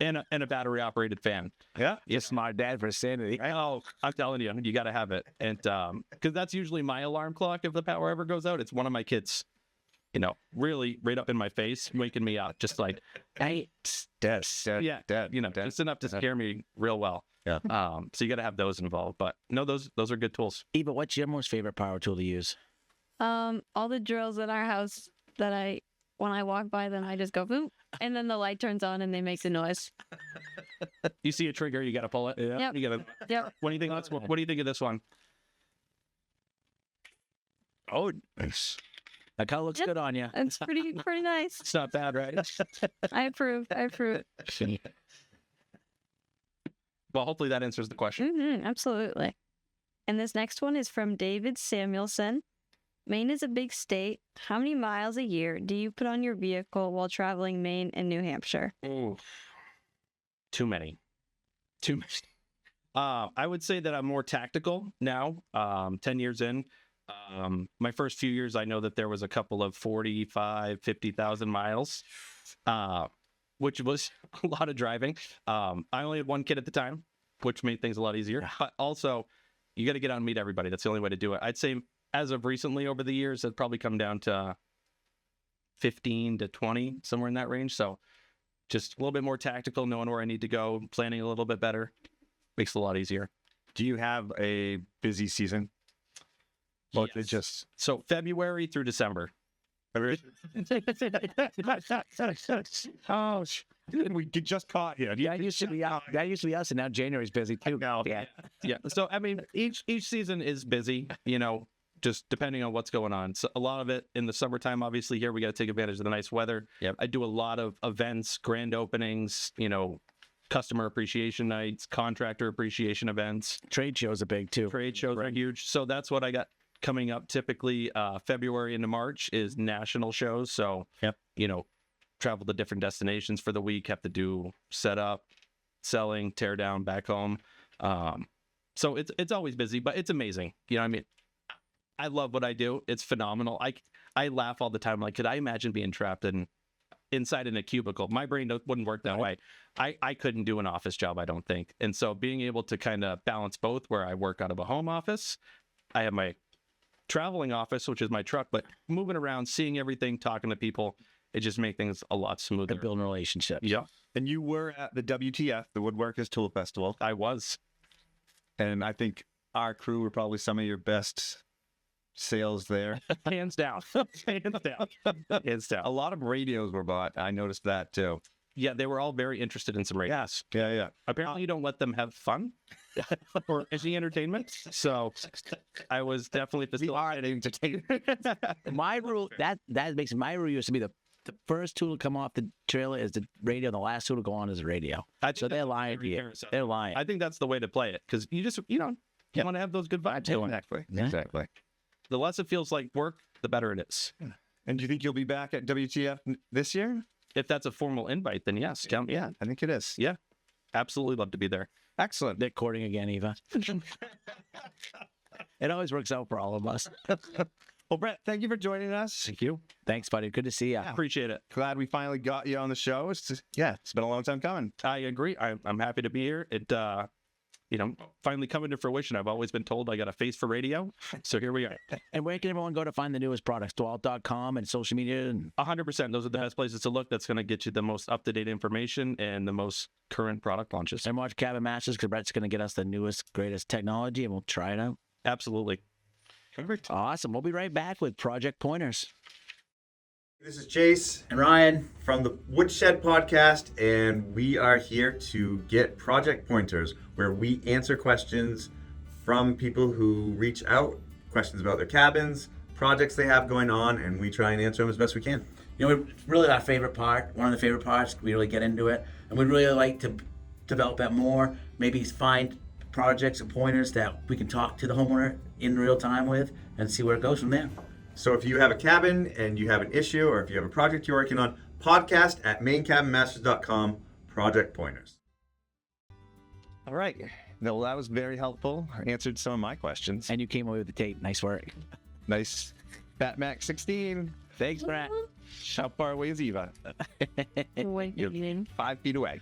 S6: and a battery operated fan.
S3: Yeah. You're smart dad for sanity.
S6: Oh, I'm telling you, you got to have it. And because that's usually my alarm clock if the power ever goes out. It's one of my kids, you know, really right up in my face, waking me up, just like,
S3: hey,
S6: Dad, you know, just enough to scare me real well.
S2: Yeah.
S6: So you got to have those involved. But no, those are good tools.
S3: Eva, what's your most favorite power tool to use?
S4: All the drills in our house that when I walk by them, I just go boom, and then the light turns on and they make the noise.
S6: You see a trigger, you got to pull it.
S4: Yeah. Yep.
S6: You got to.
S4: Yep.
S6: What do you think? What do you think of this one?
S3: Oh, nice. That color looks good on you.
S4: It's pretty nice.
S6: It's not bad, right?
S4: I approve.
S6: Well, hopefully that answers the question.
S4: Absolutely. And this next one is from David Samuelson. Maine is a big state. How many miles a year do you put on your vehicle while traveling Maine and New Hampshire?
S6: Ooh, too many. I would say that I'm more tactical now, 10 years in. My first few years, I know that there was a couple of 45, 50,000 miles, which was a lot of driving. I only had one kid at the time, which made things a lot easier. But also, you got to get out and meet everybody. That's the only way to do it. I'd say as of recently over the years, it's probably come down to 15 to 20, somewhere in that range. So just a little bit more tactical, knowing where I need to go, planning a little bit better. Makes it a lot easier.
S2: Do you have a busy season? Well,
S6: Yes.
S2: it just
S6: So February through December.
S2: oh, we just caught you.
S3: That used to be us, and now January's busy too. Yeah.
S6: Yeah. So, I mean, each season is busy, you know, just depending on what's going on. So a lot of it in the summertime, obviously here we got to take advantage of the nice weather.
S2: Yep.
S6: I do a lot of events, grand openings, you know, customer appreciation nights, contractor appreciation events.
S3: Trade shows are big too.
S6: Trade shows are huge. So that's what I got coming up. Typically February into March is national shows. So,
S3: Yep.
S6: you know, travel to different destinations for the week, have to do setup, selling, tear down, back home. So it's always busy, but it's amazing. You know what I mean? I love what I do. It's phenomenal. I laugh all the time. Like, could I imagine being trapped inside in a cubicle? My brain wouldn't work that way. I couldn't do an office job, I don't think. And so being able to kind of balance both, where I work out of a home office, I have my traveling office, which is my truck, but moving around, seeing everything, talking to people, it just makes things a lot smoother.
S3: Building relationships.
S6: Yeah.
S2: And you were at the WTF, the Woodworkers Tool Festival.
S6: I was.
S2: And I think our crew were probably some of your best sales there.
S6: Hands down. Hands down. Hands down.
S2: A lot of radios were bought. I noticed that too.
S6: Yeah, they were all very interested in some radios.
S2: Yeah.
S6: Apparently, you don't let them have fun or any entertainment. So I was definitely
S2: entertainment.
S3: My rule that makes my rule used to be the first tool to come off the trailer is the radio, and the last tool to go on is the radio. So they're lying here. They're lying.
S6: I think that's the way to play it, because you want to have those good vibes going.
S2: Exactly.
S6: The less it feels like work, the better it is.
S2: And do you think you'll be back at WTF this year?
S6: If that's a formal invite, then yes. Count me.
S2: Yeah, I think it is.
S6: Yeah, absolutely love to be there.
S2: Excellent.
S3: They're courting again, Eva. It always works out for all of us.
S2: Well, Brent, thank you for joining us.
S6: Thank you.
S3: Thanks, buddy. Good to see you.
S6: Appreciate it.
S2: Glad we finally got you on the show. It's been a long time coming.
S6: I agree. I'm happy to be here. It finally coming to fruition. I've always been told I got a face for radio, so here we are.
S3: And where can everyone go to find the newest products? DeWalt.com and social media? And
S6: 100%. Those are the best places to look. That's going to get you the most up-to-date information and the most current product launches.
S3: And watch Cabin Masters, because Brett's going to get us the newest, greatest technology, and we'll try it out.
S6: Absolutely.
S2: Perfect.
S3: Awesome. We'll be right back with Project Pointers.
S1: This is Chase
S3: And Ryan.
S1: from the Woodshed podcast, and we are here to get project pointers, where we answer questions from people who reach out, questions about their cabins, projects they have going on, and we try and answer them as best we can.
S7: You know, it's really our favorite part, one of the favorite parts. We really get into it, and we'd really like to develop that more, maybe find projects and pointers that we can talk to the homeowner in real time with and see where it goes from there.
S1: So if you have a cabin and you have an issue, or if you have a project you're working on, podcast at mainecabinmasters.com, project pointers.
S2: All right. No, that was very helpful. Answered some of my questions.
S3: And you came away with the tape. Nice work.
S2: Nice. Fat Mac 16.
S3: Thanks, Brett.
S2: How far away is Eva? 5 feet away.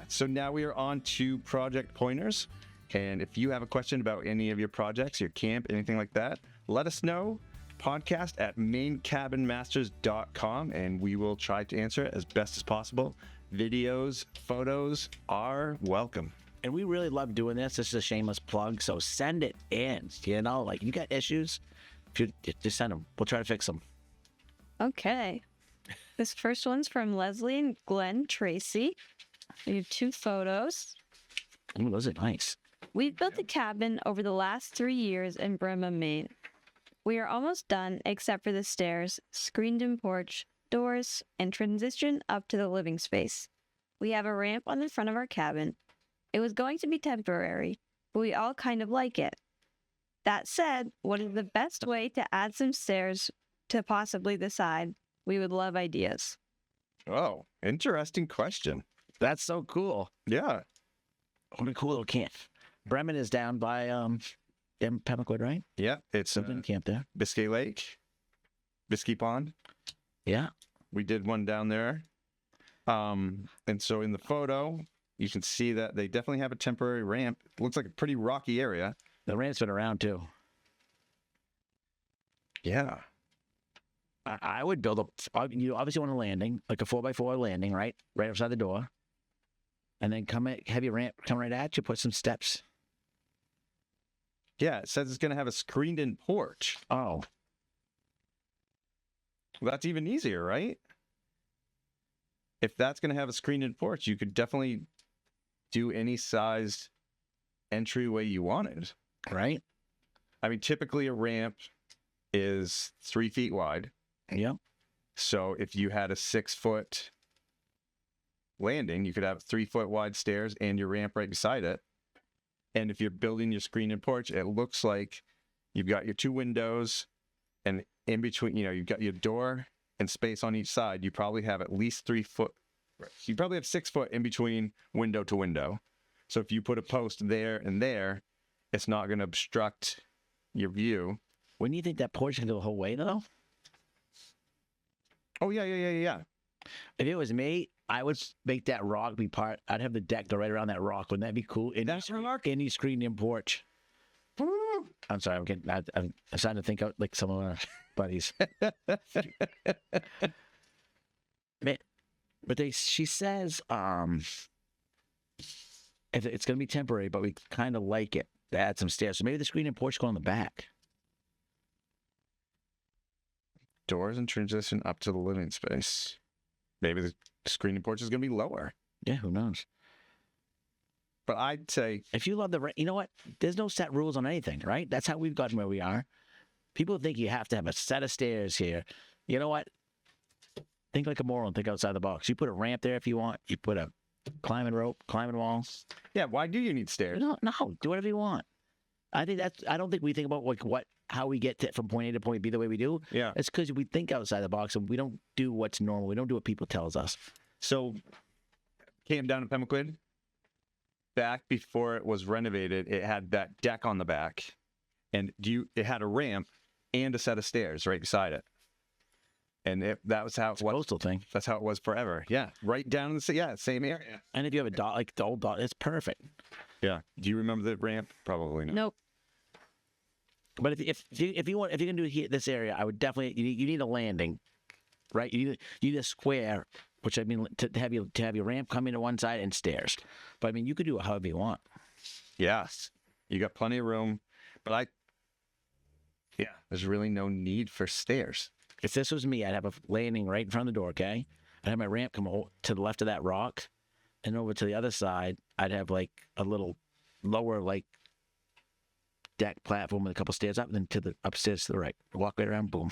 S2: So now we are on to project pointers. And if you have a question about any of your projects, your camp, anything like that, let us know. Podcast at mainecabinmasters.com, and we will try to answer it as best as possible. Videos, photos are welcome.
S3: And we really love doing this. This is a shameless plug, so send it in. You know, like, you got issues, if you just send them. We'll try to fix them.
S4: Okay. This first one's from Leslie and Glenn Tracy. We have 2 photos.
S3: Ooh, those are nice.
S4: We've built a cabin over the last 3 years in Bremen, Maine. We are almost done, except for the stairs, screened-in porch, doors, and transition up to the living space. We have a ramp on the front of our cabin. It was going to be temporary, but we all kind of like it. That said, what is the best way to add some stairs to possibly the side? We would love ideas.
S2: Oh, interesting question.
S3: That's so cool.
S2: Yeah.
S3: What a cool little camp. Bremen is down by Pemmicoid, right?
S2: Yeah. It's
S3: Something camp there.
S2: Biscay Lake, Biscay Pond.
S3: Yeah.
S2: We did one down there. And so in the photo, you can see that they definitely have a temporary ramp. It looks like a pretty rocky area.
S3: The ramp's been around too.
S2: Yeah.
S3: I would build you obviously want a landing, like a 4x4 landing, right? Right outside the door. And then have your ramp come right at you, put some steps.
S2: Yeah, it says it's going to have a screened-in porch.
S3: Oh.
S2: Well, that's even easier, right? If that's going to have a screened-in porch, you could definitely do any sized entryway you wanted.
S3: Right?
S2: I mean, typically a ramp is 3 feet wide.
S3: Yeah.
S2: So if you had a 6-foot landing, you could have 3-foot wide stairs and your ramp right beside it. And if you're building your screen and porch, it looks like you've got your 2 windows, and in between, you've got your door and space on each side. You probably have at least 3 foot You probably have 6 foot in between window to window. So if you put a post there and there, it's not going to obstruct your view.
S3: Wouldn't you think that porch can go the whole way though?
S2: Oh yeah.
S3: If it was me, I would make that rock be part. I'd have the deck go right around that rock. Wouldn't that be cool? Any screened-in porch. I'm sorry. I'm starting to think of like some of our buddies. Man, but she says it's going to be temporary, but we kind of like it to add some stairs. So maybe the screen and porch go on the back.
S2: Doors and transition up to the living space. Maybe the screen and porch is going to be lower.
S3: Yeah, who knows?
S2: But I'd say
S3: if you love you know what? There's no set rules on anything, right? That's how we've gotten where we are. People think you have to have a set of stairs here. You know what? Think like a Morrill and think outside the box. You put a ramp there if you want. You put a climbing rope, climbing walls.
S2: Yeah, why do you need stairs?
S3: No, do whatever you want. I don't think we think about how we get from point A to point B the way we do.
S2: Yeah.
S3: It's because we think outside the box and we don't do what's normal. We don't do what people tells us.
S2: So came down to Pemaquid. Back before it was renovated, it had that deck on the back, and it had a ramp and a set of stairs right beside it. And that was how it was.
S3: Postal thing.
S2: That's how it was forever. Yeah, right down in the same area.
S3: And if you have a dot like the old dot, it's perfect.
S2: Yeah. Do you remember the ramp? Probably not.
S4: Nope.
S3: But if you're gonna do this area, I would definitely you need a landing, right? You need a square, which I mean to have your ramp come into one side and stairs. But I mean you could do it however you want.
S2: Yes, you got plenty of room, but there's really no need for stairs.
S3: If this was me, I'd have a landing right in front of the door. Okay, I'd have my ramp come to the left of that rock, and over to the other side, I'd have like a little lower like deck platform with a couple stairs up, and then to the upstairs to the right. Walk right around, boom.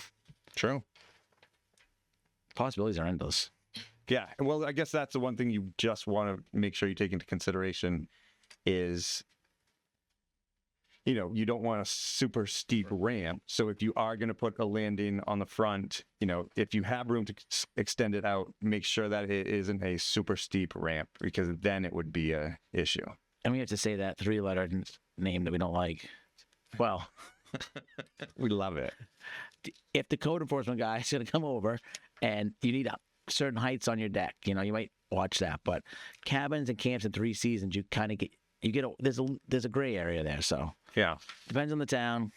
S2: True.
S3: Possibilities are endless.
S2: Yeah. Well, I guess that's the one thing you just want to make sure you take into consideration is, you don't want a super steep ramp. So if you are going to put a landing on the front, if you have room to extend it out, make sure that it isn't a super steep ramp, because then it would be a issue.
S3: And we have to say that 3-letter name that we don't like. Well,
S2: we love it.
S3: If the code enforcement guy is going to come over and you need certain heights on your deck, you might watch that. But cabins and camps in 3 seasons, you kind of there's a gray area there. So
S2: yeah,
S3: depends on the town.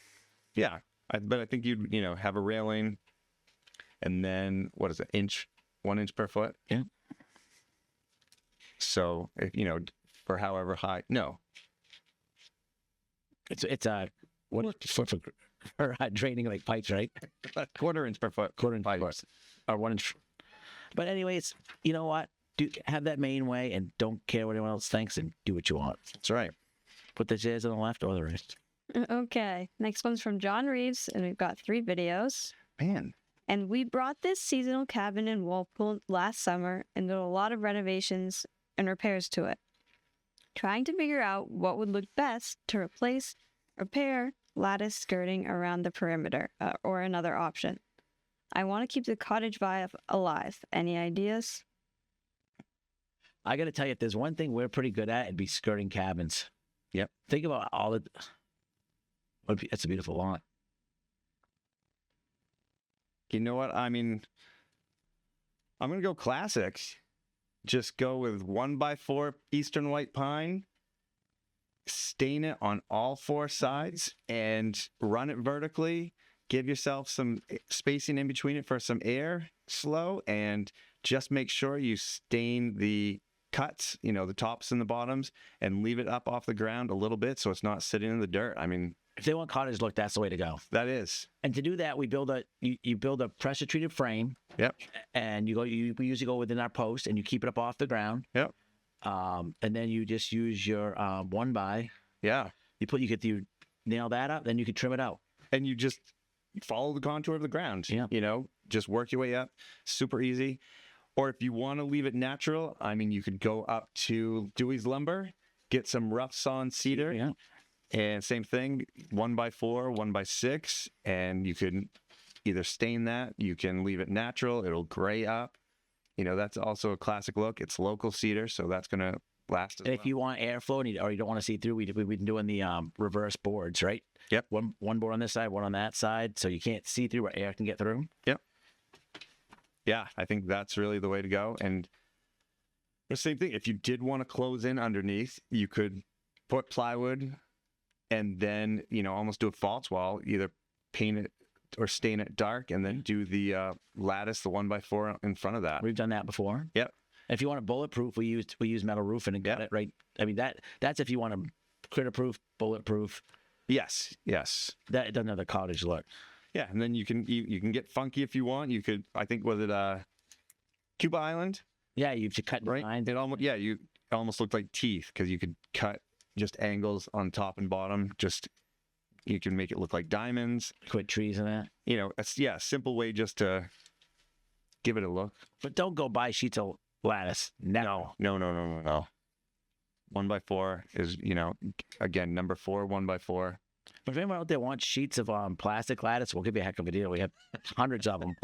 S2: Yeah, but I think you'd have a railing, and then what is it, 1 inch per foot?
S3: Yeah.
S2: So if for however high, no.
S3: It's for draining like pipes, right?
S2: A 1/4 inch per foot.
S3: 1/4 inch pipes. Or 1 inch. But anyways, you know what? Have that main way and don't care what anyone else thinks and do what you want.
S2: That's right.
S3: Put the chairs on the left or the right.
S4: Okay. Next one's from John Reeves, and we've got 3 videos.
S2: Man.
S4: And we brought this seasonal cabin in Walpole last summer and did a lot of renovations and repairs to it. Trying to figure out what would look best to repair lattice skirting around the perimeter, or another option. I want to keep the cottage vibe alive. Any ideas?
S3: I got to tell you, if there's one thing we're pretty good at, it'd be skirting cabins.
S2: Yep.
S3: Think about all the... That's a beautiful lot.
S2: You know what? I mean, I'm going to go classic. Just go with 1x4 Eastern White Pine, stain it on all 4 sides, and run it vertically. Give yourself some spacing in between it for some air slow, and just make sure you stain the cuts, the tops and the bottoms, and leave it up off the ground a little bit so it's not sitting in the dirt. I mean,
S3: if they want cottage look, that's the way to go.
S2: That is.
S3: And to do that, we build you build a pressure treated frame.
S2: Yep.
S3: And we usually go within our post and you keep it up off the ground.
S2: Yep.
S3: And then you just use your 1x.
S2: Yeah.
S3: You nail that up, then you can trim it out.
S2: And you just follow the contour of the ground.
S3: Yeah.
S2: Just work your way up. Super easy. Or if you want to leave it natural, I mean, you could go up to Dewey's Lumber, get some rough sawn cedar.
S3: Yeah.
S2: And same thing, 1x4, 1x6, and you can either stain that, you can leave it natural, it'll gray up, that's also a classic look. It's local cedar, so that's going to last as
S3: And if you want airflow or you don't want to see through, we've been doing the reverse boards, right?
S2: Yep.
S3: One board on this side, one on that side, so you can't see through, but air can get through.
S2: Yep. Yeah, I think that's really the way to go. And the same thing, if you did want to close in underneath, you could put plywood and then, almost do a false wall, either paint it or stain it dark, and then do the lattice, the 1x4 in front of that.
S3: We've done that before.
S2: Yep.
S3: If you want a bulletproof, we use metal roofing and got it right. I mean that's if you want a critter-proof, bulletproof.
S2: Yes.
S3: That it doesn't have the cottage look.
S2: Yeah, and then you can get funky if you want. You could, I think, was it Cuba Island?
S3: Yeah, you should cut
S2: Right.
S3: lines.
S2: It almost looked like teeth because you could cut just angles on top and bottom. Just you can make it look like diamonds.
S3: Quit trees and that.
S2: A simple way just to give it a look.
S3: But don't go buy sheets of lattice.
S2: No. 1x4 is, again, number 4, 1x4.
S3: But if anyone out there wants sheets of plastic lattice, we'll give you a heck of a deal. We have hundreds of them.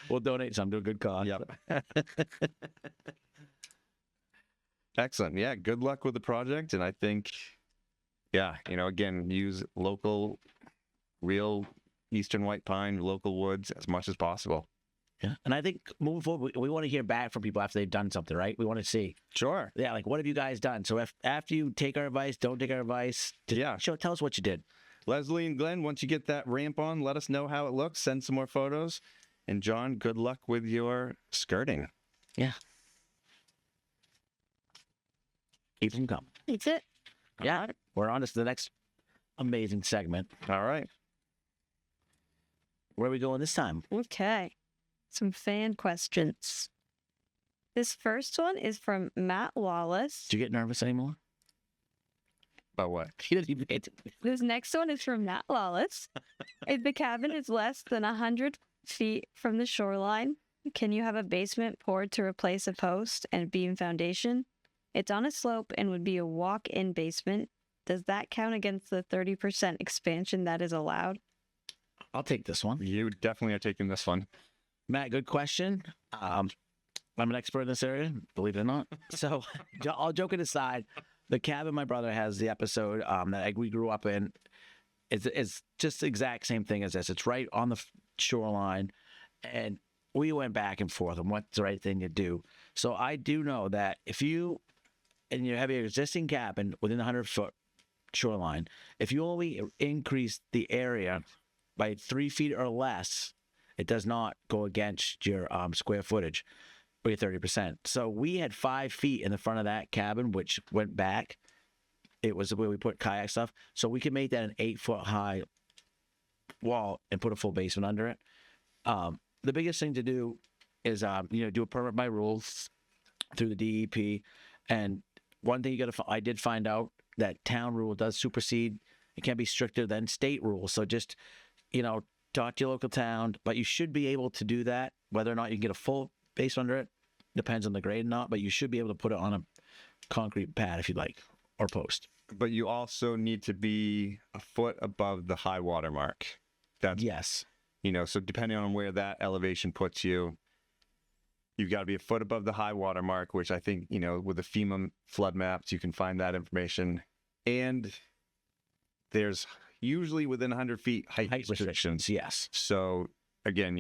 S3: We'll donate some to a good cause.
S2: Yep. Excellent. Yeah, good luck with the project. And I think, again, use local, real eastern white pine, local woods as much as possible.
S3: Yeah. And I think moving forward, we want to hear back from people after they've done something, right? We want to see.
S2: Sure.
S3: Yeah, like, what have you guys done? So after you take our advice, don't take our advice, tell us what you did.
S2: Leslie and Glenn, once you get that ramp on, let us know how it looks. Send some more photos. And John, good luck with your skirting.
S3: Yeah. Keep them coming.
S4: That's it.
S3: Yeah. We're on to the next amazing segment.
S2: All right.
S3: Where are we going this time?
S4: Okay. Some fan questions. This first one is from Matt Wallace.
S3: Do you get nervous anymore?
S2: About what?
S4: This next one is from Matt Lawless. If the cabin is less than 100 feet from the shoreline, can you have a basement poured to replace a post and beam foundation? It's on a slope and would be a walk-in basement. Does that count against the 30% expansion that is allowed?
S3: I'll take this one.
S2: You definitely are taking this one.
S3: Matt, good question. I'm an expert in this area, believe it or not. So, all joking aside, the cabin my brother has, the episode that we grew up in, is just the exact same thing as this. It's right on the shoreline, and we went back and forth on what's the right thing to do. So I do know that if you have your existing cabin within the 100-foot shoreline, if you only increase the area by 3 feet or less, it does not go against your square footage or your 30%. So we had 5 feet in the front of that cabin, which went back. It was where we put kayak stuff. So we could make that an 8-foot high wall and put a full basement under it. The biggest thing to do is, do a permit by rules through the DEP. And one thing I did find out that town rule does supersede. It can be stricter than state rules. So just, talk to your local town, but you should be able to do that. Whether or not you can get a full base under it depends on the grade or not, but you should be able to put it on a concrete pad if you'd like, or post.
S2: But you also need to be a foot above the high water mark.
S3: Yes.
S2: So depending on where that elevation puts you, you've got to be a foot above the high water mark, which I think, with the FEMA flood maps, you can find that information. And there's usually within 100 feet height restrictions.
S3: Yes.
S2: So again,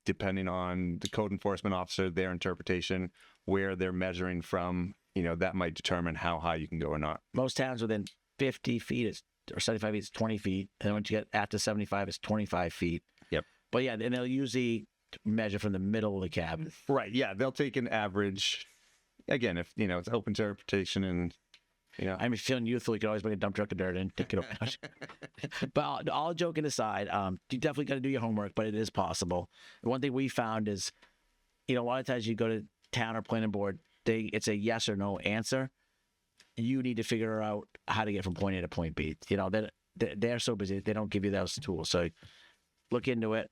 S2: depending on the code enforcement officer, their interpretation, where they're measuring from, that might determine how high you can go or not.
S3: Most towns within 50 feet or 75 feet is 20 feet. And then once you get after 75, it's 25 feet.
S2: Yep.
S3: But yeah, and they'll usually measure from the middle of the cabin.
S2: Right. Yeah. They'll take an average. Again, if, it's open interpretation and,
S3: I'm feeling youthful. You can always bring a dump truck of dirt and take it over. But all joking aside, you definitely got to do your homework, but it is possible. And one thing we found is, a lot of times you go to town or planning board, it's a yes or no answer. You need to figure out how to get from point A to point B. They're so busy, they don't give you those tools. So look into it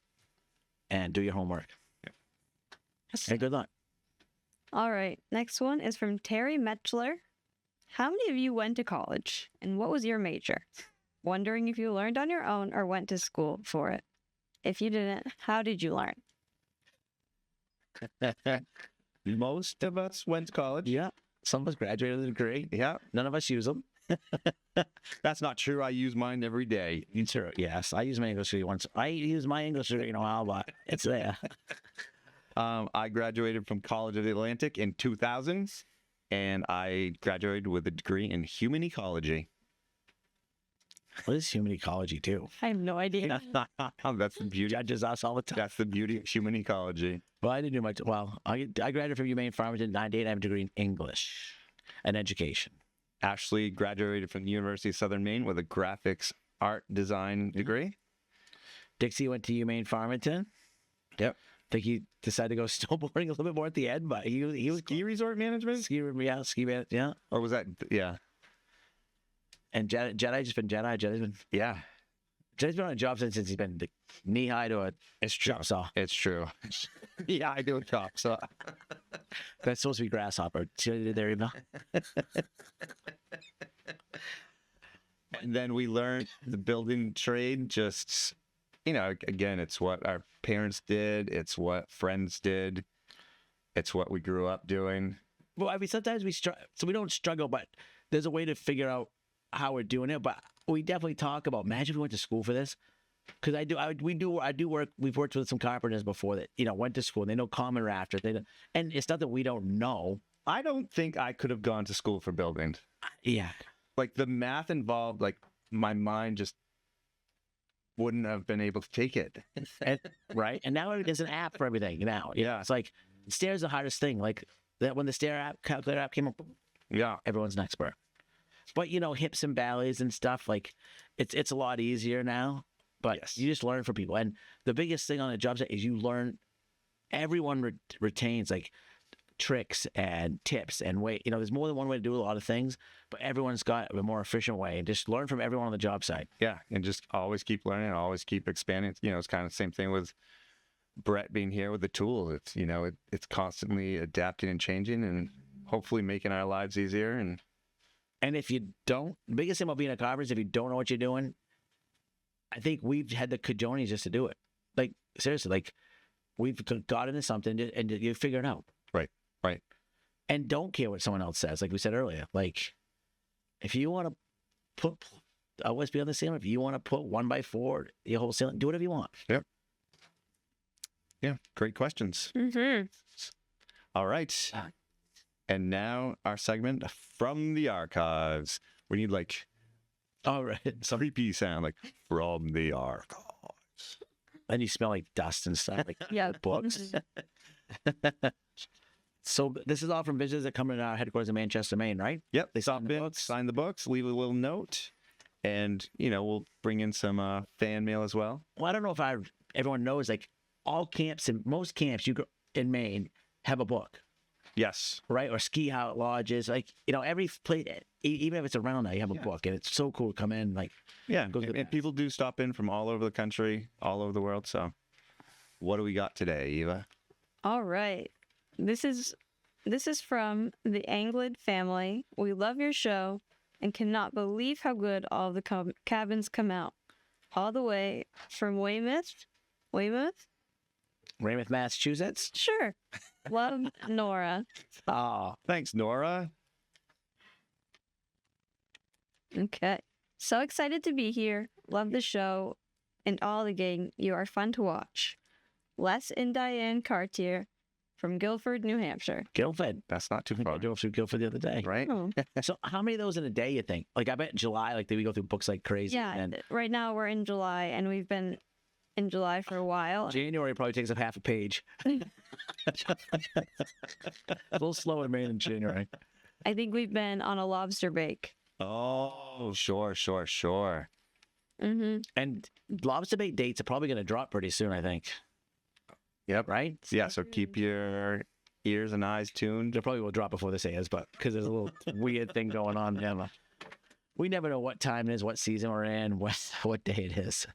S3: and do your homework.
S2: Yeah.
S3: And good luck.
S4: All right. Next one is from Terry Metchler. How many of you went to college, and what was your major? Wondering if you learned on your own or went to school for it. If you didn't, how did you learn?
S2: Most of us went to college.
S3: Yeah. Some of us graduated with a degree.
S2: Yeah.
S3: None of us use them.
S2: That's not true. I use mine every day.
S3: True. Yes. I use my English degree once. I use my English degree in a while, but it's there.
S2: I graduated from College of the Atlantic in 2000, and I graduated with a degree in human ecology.
S3: What is human ecology too?
S4: I have no idea.
S2: That's the beauty.
S3: Judges us all the time.
S2: That's the beauty of human ecology.
S3: Well, I didn't do much. Well, I graduated from UMaine Farmington in 98. I have a degree in English and education.
S2: Ashley graduated from the University of Southern Maine with a graphics art design degree.
S3: Dixie went to UMaine Farmington.
S2: Yep.
S3: I think he decided to go snowboarding a little bit more at the end, but he was
S2: Ski resort management?
S3: ski man, yeah.
S2: Or was that, yeah.
S3: And Jedi's been
S2: Yeah.
S3: Jedi's been on a job since he's been knee high to a chop saw.
S2: It's true. Yeah, I do a chop saw.
S3: That's supposed to be grasshopper. See what I did there, Eva?
S2: And then we learned the building trade. Just, again, it's what our parents did. It's what friends did. It's what we grew up doing.
S3: Well, I mean, sometimes so we don't struggle, but there's a way to figure out how we're doing it. But we definitely talk about, imagine if we went to school for this. Because I do work. We've worked with some carpenters before that, went to school. They know common rafters. And it's not that we don't know.
S2: I don't think I could have gone to school for building.
S3: Yeah.
S2: Like the math involved, like my mind just wouldn't have been able to take it.
S3: Right. And now there's an app for everything now.
S2: Yeah.
S3: It's like stairs are the hardest thing. Like that when the calculator app came up,
S2: Yeah.
S3: everyone's an expert. But hips and valleys and stuff, like it's a lot easier now. But
S2: Yes.
S3: you just learn from people. And the biggest thing on a job site is you learn, everyone retains like tricks and tips and way. There's more than one way to do a lot of things, but everyone's got a more efficient way. And just learn from everyone on the job site.
S2: Yeah. And just always keep learning, always keep expanding. It's kind of the same thing with Brett being here with the tool. It's, it's constantly adapting and changing and hopefully making our lives easier.
S3: And if you don't, the biggest thing about being a carpenter is if you don't know what you're doing, I think we've had the cajones just to do it. Like, seriously, like, we've got into something and you figure it out.
S2: Right.
S3: And don't care what someone else says, like we said earlier. Like, if you want to put a OSB on the ceiling, if you want to put 1x4, your whole ceiling, do whatever you want.
S2: Yep. Yeah, great questions.
S4: Mm-hmm.
S2: All right. And now our segment, From the Archives. We need
S3: All right.
S2: some creepy sound, like From the Archives.
S3: And you smell like dust and stuff, like
S4: Yeah.
S3: books. So this is all from visitors that come in our headquarters in Manchester, Maine, right?
S2: Yep,
S3: They
S2: stop
S3: sign the
S2: in,
S3: books.
S2: sign the books, leave a little note, and, we'll bring in some fan mail as well.
S3: Well, I don't know if everyone knows, like, all camps and most camps in Maine have a book,
S2: Yes.
S3: right? Or ski lodges, like, every place, even if it's around there, you have a book, and it's so cool to come in, like,
S2: Yeah,
S3: Go through
S2: and
S3: that.
S2: people do stop in from all over the country, all over the world. So what do we got today, Eva?
S4: All right. This is from the Anglid family. We love your show and cannot believe how good all the cabins come out. All the way from Weymouth?
S3: Weymouth, Massachusetts.
S4: Sure. Love, Nora.
S3: Oh,
S2: Thanks, Nora.
S4: Okay. So excited to be here. Love the show and all the gang. You are fun to watch. Les and Diane Cartier from Guilford, New Hampshire.
S3: Guilford.
S2: That's not too
S3: I
S2: far,
S3: drove through Guilford the other day.
S2: right?
S4: Oh.
S3: So how many of those in a day you think? Like, I bet in July, like, we go through books like crazy.
S4: Yeah,
S3: And
S4: right now we're in July and we've been in July for a while.
S3: January probably takes up half a page. A little slower in Maine in January.
S4: I think we've been on a lobster bake.
S2: Oh, sure.
S4: Mm-hmm.
S3: And lobster bait dates are probably going to drop pretty soon, I think.
S2: Yep.
S3: Right?
S2: Yeah, so keep your ears and eyes tuned.
S3: They probably will drop before this airs, but because there's a little weird thing going on. Yeah, we never know what time it is, what season we're in, what day it is.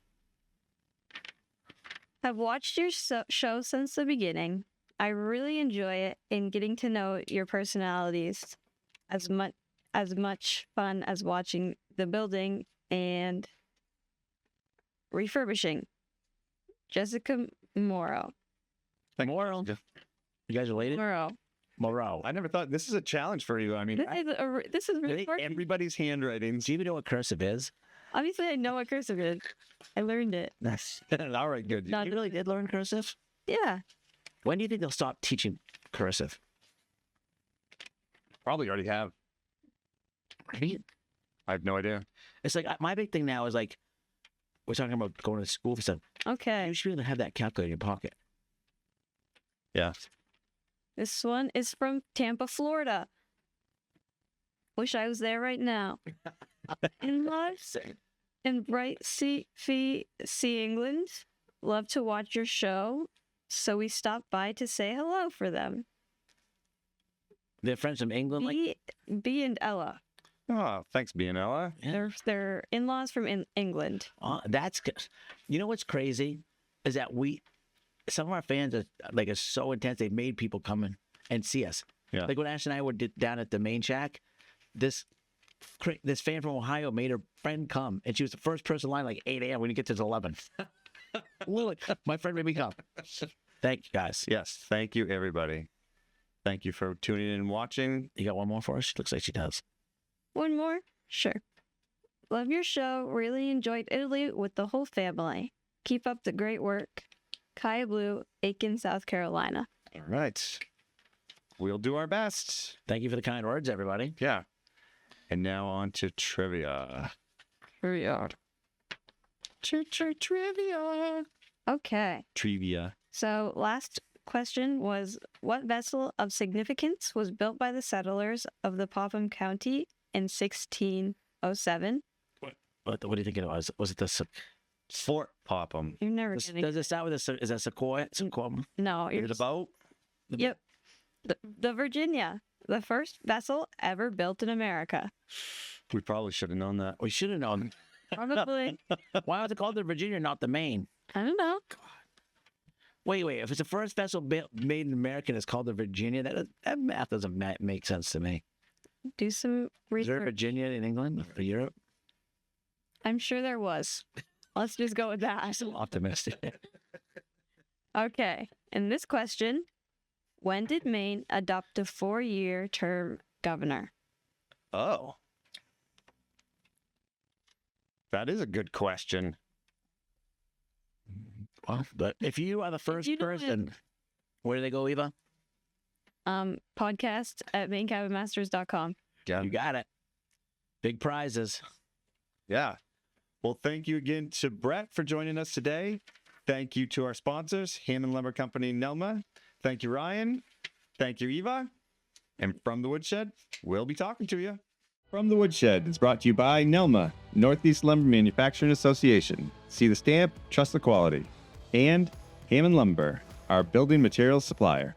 S4: Have watched your show since the beginning. I really enjoy it in getting to know your personalities. As much fun as watching the building and refurbishing. Jessica Morrill.
S3: Morrill. You guys related? Morrill.
S2: I never thought this is a challenge for you. I mean,
S4: This is really hard.
S2: everybody's handwriting.
S3: Do you even know what cursive is?
S4: Obviously, I know what cursive is. I learned it.
S3: Nice.
S2: All right, good.
S3: No, you really did learn cursive?
S4: Yeah.
S3: When do you think they'll stop teaching cursive?
S2: Probably already have. I have no idea.
S3: It's like my big thing now is like we're talking about going to school for stuff.
S4: Okay.
S3: You should be able to have that calculator in your pocket.
S2: Yeah.
S4: This one is from Tampa, Florida. Wish I was there right now. In Bright Sea, England. Love to watch your show, so we stopped by to say hello for them.
S3: They're friends from England,
S4: B and Ella.
S2: Oh, thanks, Bianella.
S3: Yeah.
S4: They're in-laws from England.
S3: That's good. You know what's crazy is that some of our fans are so intense. They've made people come in and see us.
S2: Yeah.
S3: Like when Ash and I were down at the main shack, this fan from Ohio made her friend come, and she was the first person in line like 8 a.m. when you get to 11. Literally, my friend made me come. Thank you, guys.
S2: Yes, thank you, everybody. Thank you for tuning in and watching.
S3: You got one more for us? Looks like she does.
S4: One more? Sure. Love your show. Really enjoyed Italy with the whole family. Keep up the great work. Kaya Blue, Aiken, South Carolina.
S2: All right. We'll do our best.
S3: Thank you for the kind words, everybody.
S2: Yeah. And now on to trivia.
S4: Trivia.
S2: Trivia.
S4: Okay.
S2: Trivia.
S4: So last question was, what vessel of significance was built by the settlers of the Popham County in 1607?
S3: What do you think it was? Was it the
S2: Fort Popham.
S4: You're never
S3: Does
S4: getting
S3: it start with is that Sequoia?
S4: No, you're
S2: Is it a boat?
S4: Yep. The Virginia, the first vessel ever built in America.
S2: We probably should have known that.
S3: We should have known.
S4: Probably.
S3: Why was it called the Virginia, not the Maine?
S4: I don't know.
S3: Wait. If it's the first vessel made in America and it's called the Virginia, that math doesn't make sense to me.
S4: Do some
S3: Is there a
S4: research.
S3: Virginia in England or Europe?
S4: I'm sure there was. Let's just go with that.
S3: I'm so optimistic.
S4: Okay. In this question, when did Maine adopt a 4-year term governor?
S2: Oh. That is a good question.
S3: Well, but if you are the first
S4: you know
S3: person, where do they go, Eva?
S4: Podcast at mainecabinmasters.com.
S2: Yeah.
S3: You got it. Big prizes.
S2: Yeah. Well, thank you again to Brent for joining us today. Thank you to our sponsors, Hammond Lumber Company, Nelma. Thank you, Ryan. Thank you, Eva. And From the Woodshed, we'll be talking to you. From the Woodshed is brought to you by Nelma, Northeast Lumber Manufacturing Association. See the stamp, trust the quality. And Hammond Lumber, our building materials supplier.